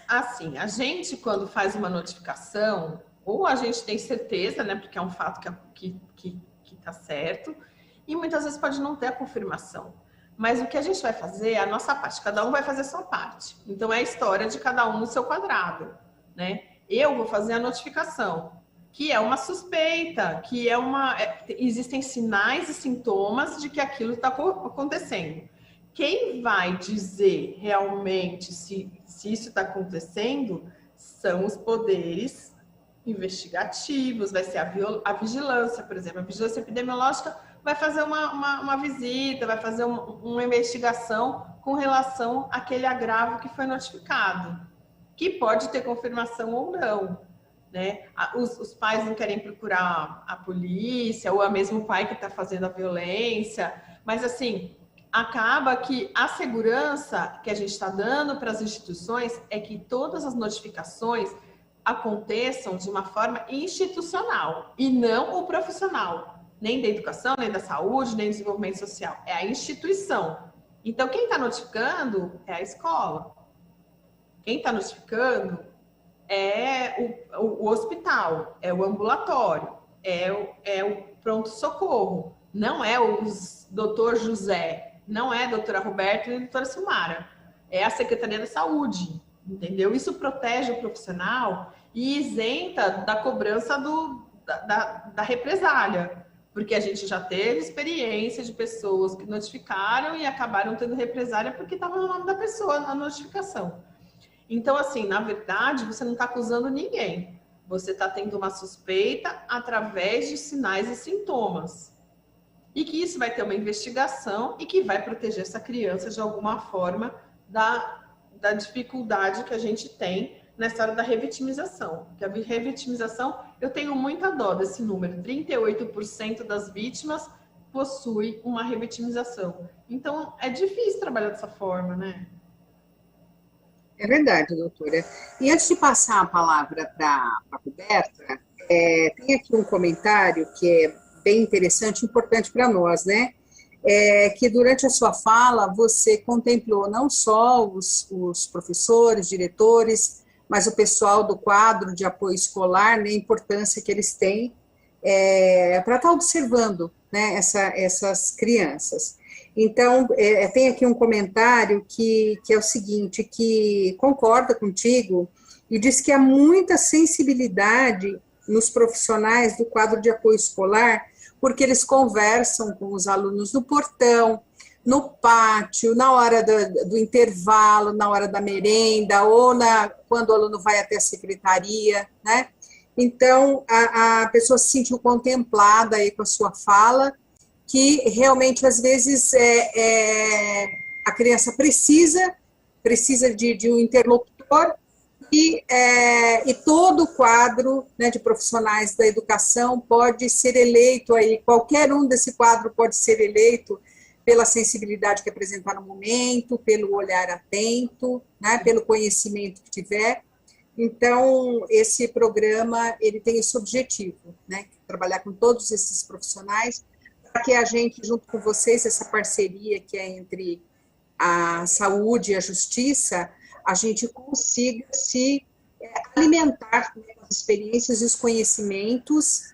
Assim, a gente, quando faz uma notificação, ou a gente tem certeza, né, porque é um fato que está certo, e muitas vezes pode não ter a confirmação. Mas o que a gente vai fazer é a nossa parte, cada um vai fazer a sua parte. Então, é a história de cada um no seu quadrado, né? Eu vou fazer a notificação, que é uma suspeita, existem sinais e sintomas de que aquilo está acontecendo. Quem vai dizer realmente se isso está acontecendo são os poderes investigativos, vai ser a vigilância, por exemplo. A vigilância epidemiológica vai fazer uma visita, vai fazer uma investigação com relação àquele agravo que foi notificado, que pode ter confirmação ou não, né? Os pais não querem procurar a polícia, ou é mesmo o pai que está fazendo a violência, mas assim, acaba que a segurança que a gente está dando para as instituições é que todas as notificações aconteçam de uma forma institucional e não o profissional, nem da educação, nem da saúde, nem do desenvolvimento social, é a instituição. Então, quem está notificando é a escola. Quem está notificando é o hospital, é o ambulatório, é o pronto-socorro, não é o doutor José, não é a doutora Roberta nem a doutora Silmara, é a Secretaria da Saúde, entendeu? Isso protege o profissional e isenta da cobrança da represália, porque a gente já teve experiência de pessoas que notificaram e acabaram tendo represália porque estava no nome da pessoa na notificação. Então, assim, na verdade, você não está acusando ninguém. Você está tendo uma suspeita através de sinais e sintomas. E que isso vai ter uma investigação e que vai proteger essa criança de alguma forma da dificuldade que a gente tem nessa hora da revitimização. Porque a revitimização, eu tenho muita dó desse número. 38% das vítimas possui uma revitimização. Então, é difícil trabalhar dessa forma, né? É verdade, doutora. E antes de passar a palavra para a Roberta, tem aqui um comentário que é bem interessante, importante para nós, né? Que durante a sua fala você contemplou não só os professores, diretores, mas o pessoal do quadro de apoio escolar, né, a importância que eles têm para estar observando, né, essas crianças. Então, tem aqui um comentário que é o seguinte, que concorda contigo e diz que há muita sensibilidade nos profissionais do quadro de apoio escolar, porque eles conversam com os alunos no portão, no pátio, na hora do intervalo, na hora da merenda, ou quando o aluno vai até a secretaria, né? Então, a pessoa se sentiu contemplada aí com a sua fala, que realmente, às vezes, a criança precisa de um interlocutor e todo o quadro, né, de profissionais da educação pode ser eleito aí, qualquer um desse quadro pode ser eleito pela sensibilidade que apresentar no momento, pelo olhar atento, né, pelo conhecimento que tiver. Então, esse programa, ele tem esse objetivo, né, trabalhar com todos esses profissionais, para que a gente, junto com vocês, essa parceria que é entre a saúde e a justiça, a gente consiga se alimentar com as experiências e os conhecimentos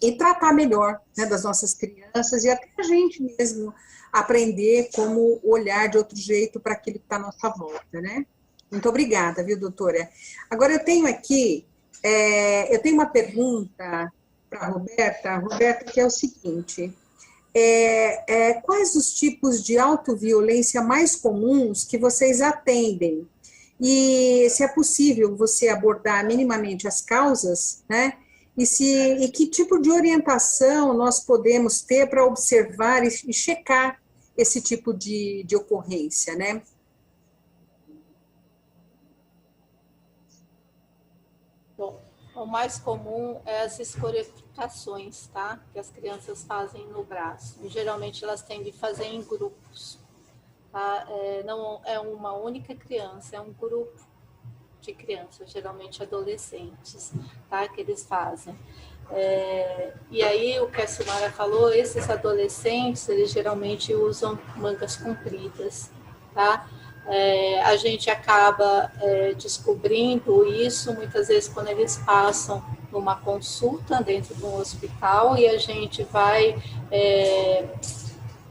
e tratar melhor, né, das nossas crianças e até a gente mesmo aprender como olhar de outro jeito para aquilo que está à nossa volta, né? Muito obrigada, viu, doutora? Agora eu tenho aqui, eu tenho uma pergunta para a Roberta, que é o seguinte: quais os tipos de autoviolência mais comuns que vocês atendem? E se é possível você abordar minimamente as causas, né? E que tipo de orientação nós podemos ter para observar e checar esse tipo de ocorrência, né? Bom, O mais comum é as escorificações, tá? Que as crianças fazem no braço. E, geralmente elas tendem a fazer em grupos, tá? Não é uma única criança, é um grupo de crianças, geralmente adolescentes, tá? Que eles fazem. E aí, o que a Silmara falou, esses adolescentes, eles geralmente usam mangas compridas, tá? A gente acaba descobrindo isso muitas vezes quando eles passam numa consulta dentro de um hospital e a gente vai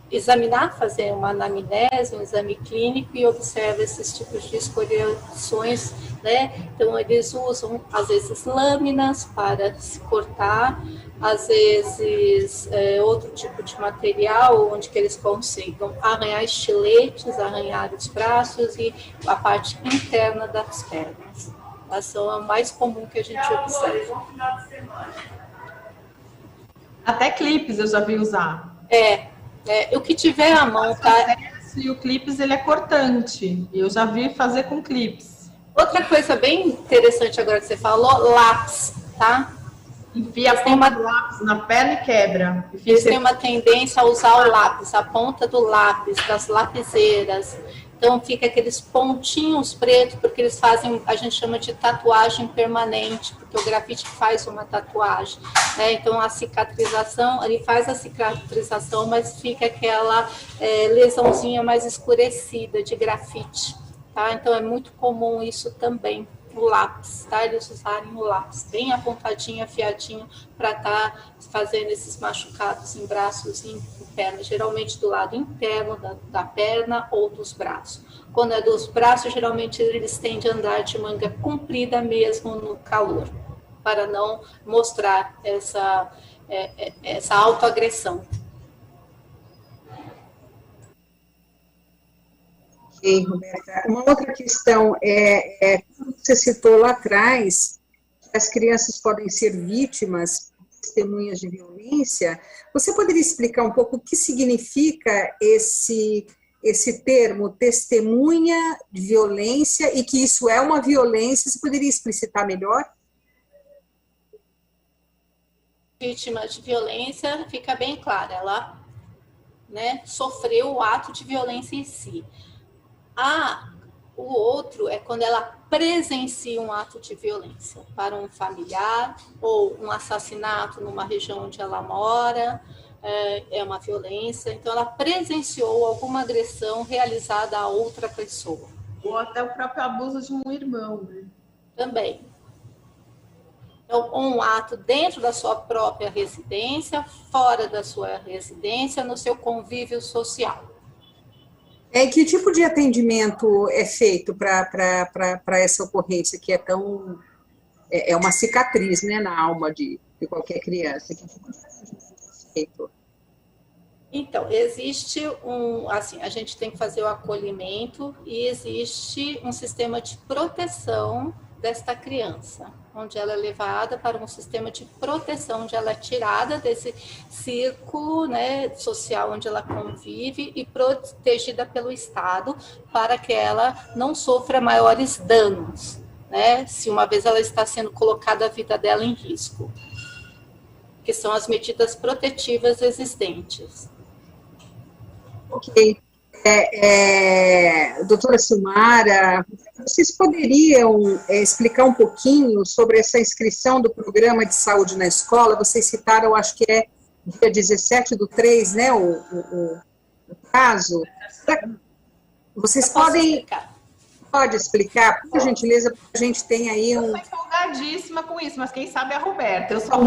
examinar, fazer uma anamnese, um exame clínico e observa esses tipos de escoriações, né? Então, eles usam, às vezes, lâminas para se cortar, às vezes, outro tipo de material, onde que eles consigam arranhar estiletes, arranhar os braços e a parte interna das pernas. Essa é a mais comum que a gente observa. Até clipes eu já vi usar. O que tiver à mão, tá? E o clipes, ele é cortante. Eu já vi fazer com clipes. Outra coisa bem interessante agora que você falou, lápis, tá? Enfia a ponta do lápis na perna e quebra. Eles têm uma tendência a usar o lápis, a ponta do lápis, das lapiseiras. Então, fica aqueles pontinhos pretos, porque eles fazem, a gente chama de tatuagem permanente, porque o grafite faz uma tatuagem, né? Então, a cicatrização, ele faz a cicatrização, mas fica aquela lesãozinha mais escurecida de grafite, tá? Então, é muito comum isso também, o lápis, tá? Eles usarem o lápis bem apontadinho, afiadinho, para estar fazendo esses machucados em braços e em pernas, geralmente do lado interno da perna ou dos braços. Quando é dos braços, geralmente eles tendem a andar de manga comprida mesmo no calor, para não mostrar essa autoagressão. Ok, Roberta. Uma outra questão você citou lá atrás, que as crianças podem ser vítimas, testemunhas de violência. Você poderia explicar um pouco o que significa esse termo, testemunha de violência, e que isso é uma violência? Você poderia explicitar melhor? Vítima de violência, fica bem claro, ela, né, sofreu o ato de violência em si. O outro é quando ela presencia um ato de violência para um familiar ou um assassinato numa região onde ela mora, é uma violência. Então, ela presenciou alguma agressão realizada a outra pessoa. Ou até o próprio abuso de um irmão, né? Também. Então, um ato dentro da sua própria residência, fora da sua residência, no seu convívio social. Que tipo de atendimento é feito para essa ocorrência, que é tão... É uma cicatriz, né, na alma de qualquer criança? Que tipo de atendimento é feito? Então, existe a gente tem que fazer o acolhimento e existe um sistema de proteção desta criança, onde ela é levada para um sistema de proteção, onde ela é tirada desse círculo, né, social onde ela convive e protegida pelo Estado para que ela não sofra maiores danos, né, se uma vez ela está sendo colocada a vida dela em risco, que são as medidas protetivas existentes. Ok. Doutora Silmara, vocês poderiam explicar um pouquinho sobre essa inscrição do programa de saúde na escola? Vocês citaram, acho que é dia 17/3, né, o prazo. Vocês pode explicar, por gentileza, porque a gente tem aí um... Eu estou empolgadíssima com isso, mas quem sabe é a Roberta. Eu sou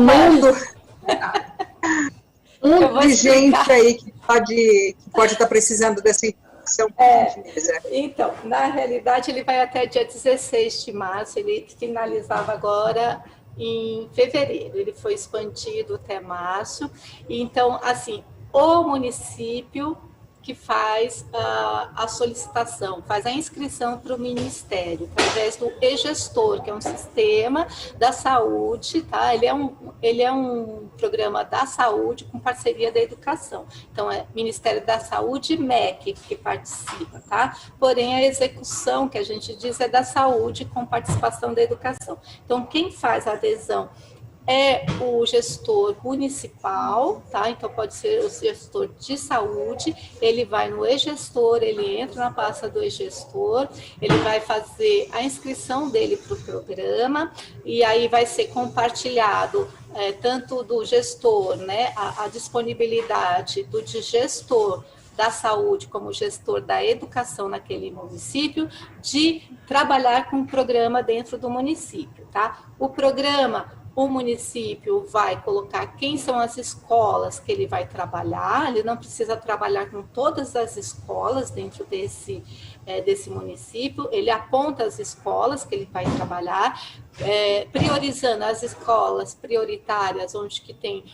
de gente aí que pode estar precisando dessa informação. Então, na realidade, ele vai até dia 16 de março, ele finalizava agora em fevereiro, ele foi expandido até março. Então, assim, o município que faz a solicitação, faz a inscrição para o Ministério, através do e-gestor, que é um sistema da saúde, tá? Ele é um programa da saúde com parceria da educação. Então, é Ministério da Saúde e MEC que participa, tá? Porém, a execução, que a gente diz, é da saúde com participação da educação. Então, quem faz a adesão é o gestor municipal, tá? Então, pode ser o gestor de saúde, ele vai no e-gestor, ele entra na pasta do e-gestor, ele vai fazer a inscrição dele para o programa, e aí vai ser compartilhado tanto do gestor, né, a disponibilidade do gestor da saúde como gestor da educação naquele município, de trabalhar com o programa dentro do município, tá? O programa, o município vai colocar quem são as escolas que ele vai trabalhar, ele não precisa trabalhar com todas as escolas dentro desse município, ele aponta as escolas que ele vai trabalhar, priorizando as escolas prioritárias, onde que tem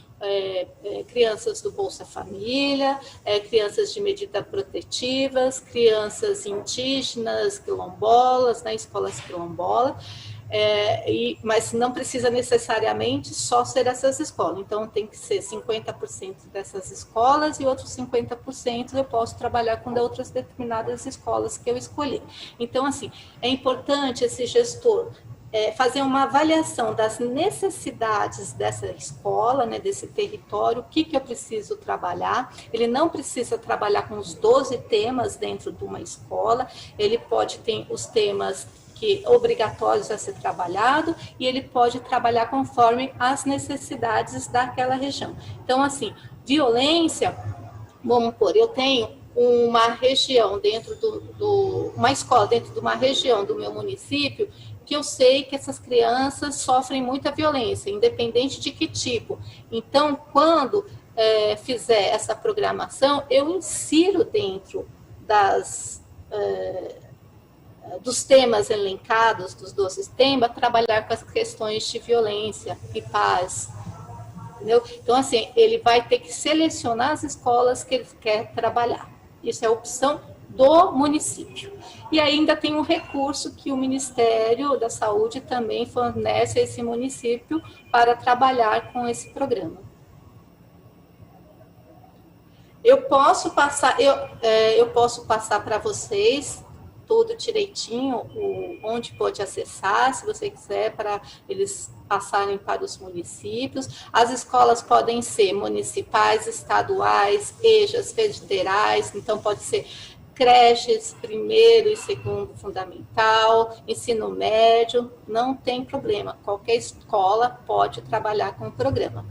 crianças do Bolsa Família, crianças de medidas protetivas, crianças indígenas, quilombolas, né, escolas quilombolas, mas não precisa necessariamente só ser essas escolas, então tem que ser 50% dessas escolas e outros 50% eu posso trabalhar com outras determinadas escolas que eu escolhi. Então, assim, é importante esse gestor fazer uma avaliação das necessidades dessa escola, né, desse território, o que eu preciso trabalhar. Ele não precisa trabalhar com os 12 temas dentro de uma escola, ele pode ter os temas obrigatórios a ser trabalhado, e ele pode trabalhar conforme as necessidades daquela região. Então, assim, violência, vamos pôr, eu tenho uma região dentro uma escola dentro de uma região do meu município, que eu sei que essas crianças sofrem muita violência, independente de que tipo. Então, quando fizer essa programação, eu insiro dentro dos temas elencados, dos 12 temas, trabalhar com as questões de violência e paz, entendeu? Então, assim, ele vai ter que selecionar as escolas que ele quer trabalhar. Isso é a opção do município. E ainda tem um recurso que o Ministério da Saúde também fornece a esse município para trabalhar com esse programa. Eu posso passar para vocês tudo direitinho, onde pode acessar, se você quiser, para eles passarem para os municípios. As escolas podem ser municipais, estaduais, EJAs, federais, então pode ser creches, primeiro e segundo fundamental, ensino médio, não tem problema, qualquer escola pode trabalhar com o programa.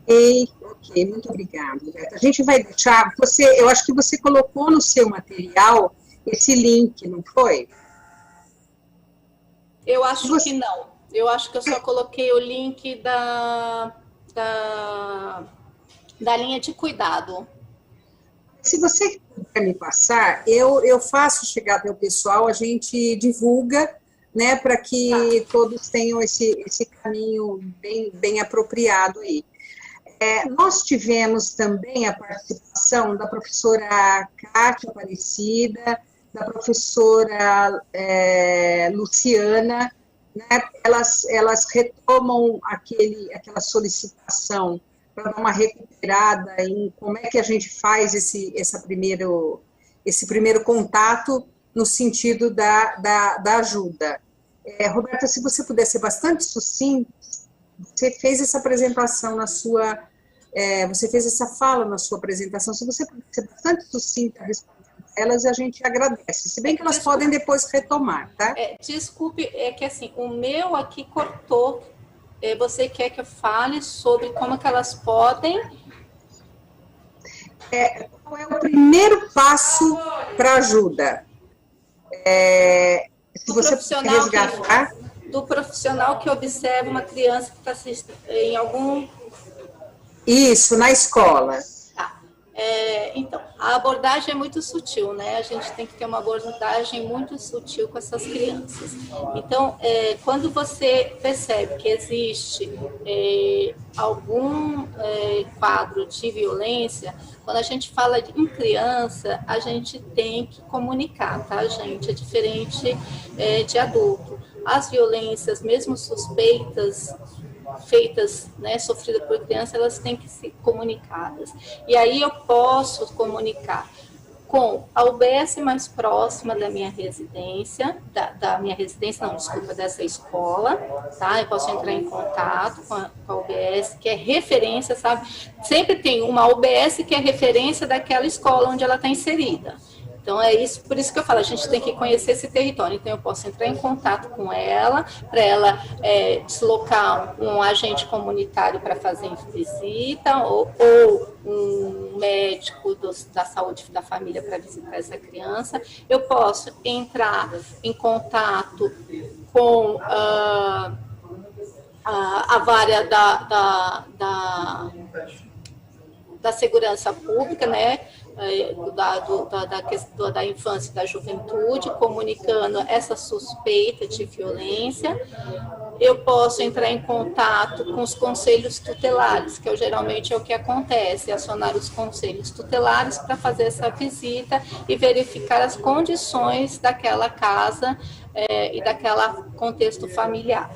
Ok, muito obrigada. A gente vai deixar, eu acho que você colocou no seu material esse link, não foi? Eu acho que não. Eu acho que eu só coloquei o link da linha de cuidado. Se você quer me passar, eu faço chegar até o pessoal, a gente divulga, né, para que todos tenham esse caminho bem apropriado aí. Nós tivemos também a participação da professora Cátia Aparecida, da professora Luciana, né? Elas retomam aquela solicitação para dar uma recuperada em como é que a gente faz esse primeiro contato no sentido da ajuda. Roberta, se você puder ser bastante sucinta, você fez essa apresentação você fez essa fala na sua apresentação, se você puder ser bastante sucinta respondendo elas, a gente agradece, se bem que elas podem depois retomar, tá? Desculpe, é que assim, o meu aqui cortou, você quer que eu fale sobre como que elas podem... Qual é o primeiro passo para ajuda? Se você resgatar... Do profissional que observa uma criança que está em algum... Isso, na escola. Tá. Então, a abordagem é muito sutil, né? A gente tem que ter uma abordagem muito sutil com essas crianças. Então, quando você percebe que existe algum quadro de violência, quando a gente fala em criança, a gente tem que comunicar, tá, gente? É diferente de adulto. As violências, mesmo suspeitas, feitas, né, sofridas por criança, elas têm que ser comunicadas. E aí eu posso comunicar com a UBS mais próxima da minha residência, dessa escola, tá? Eu posso entrar em contato com a UBS, que é referência, sabe? Sempre tem uma UBS que é referência daquela escola onde ela está inserida. Então, por isso que eu falo, a gente tem que conhecer esse território. Então, eu posso entrar em contato com ela, para ela deslocar um agente comunitário para fazer visita, ou um médico da saúde da família para visitar essa criança. Eu posso entrar em contato com a vara da segurança pública, né? Da infância e da juventude, comunicando essa suspeita de violência. Eu posso entrar em contato com os conselhos tutelares, que geralmente é o que acontece, acionar os conselhos tutelares para fazer essa visita e verificar as condições daquela casa e daquele contexto familiar.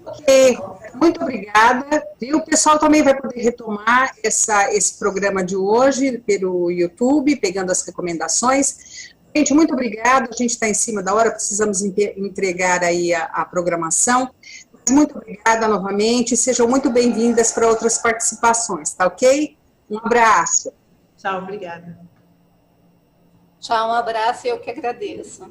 Ok, muito obrigada. E o pessoal também vai poder retomar esse programa de hoje pelo YouTube, pegando as recomendações. Gente, muito obrigada. A gente está em cima da hora, precisamos entregar aí a programação. Muito obrigada novamente. Sejam muito bem-vindas para outras participações, tá ok? Um abraço. Tchau, obrigada. Tchau, um abraço e eu que agradeço.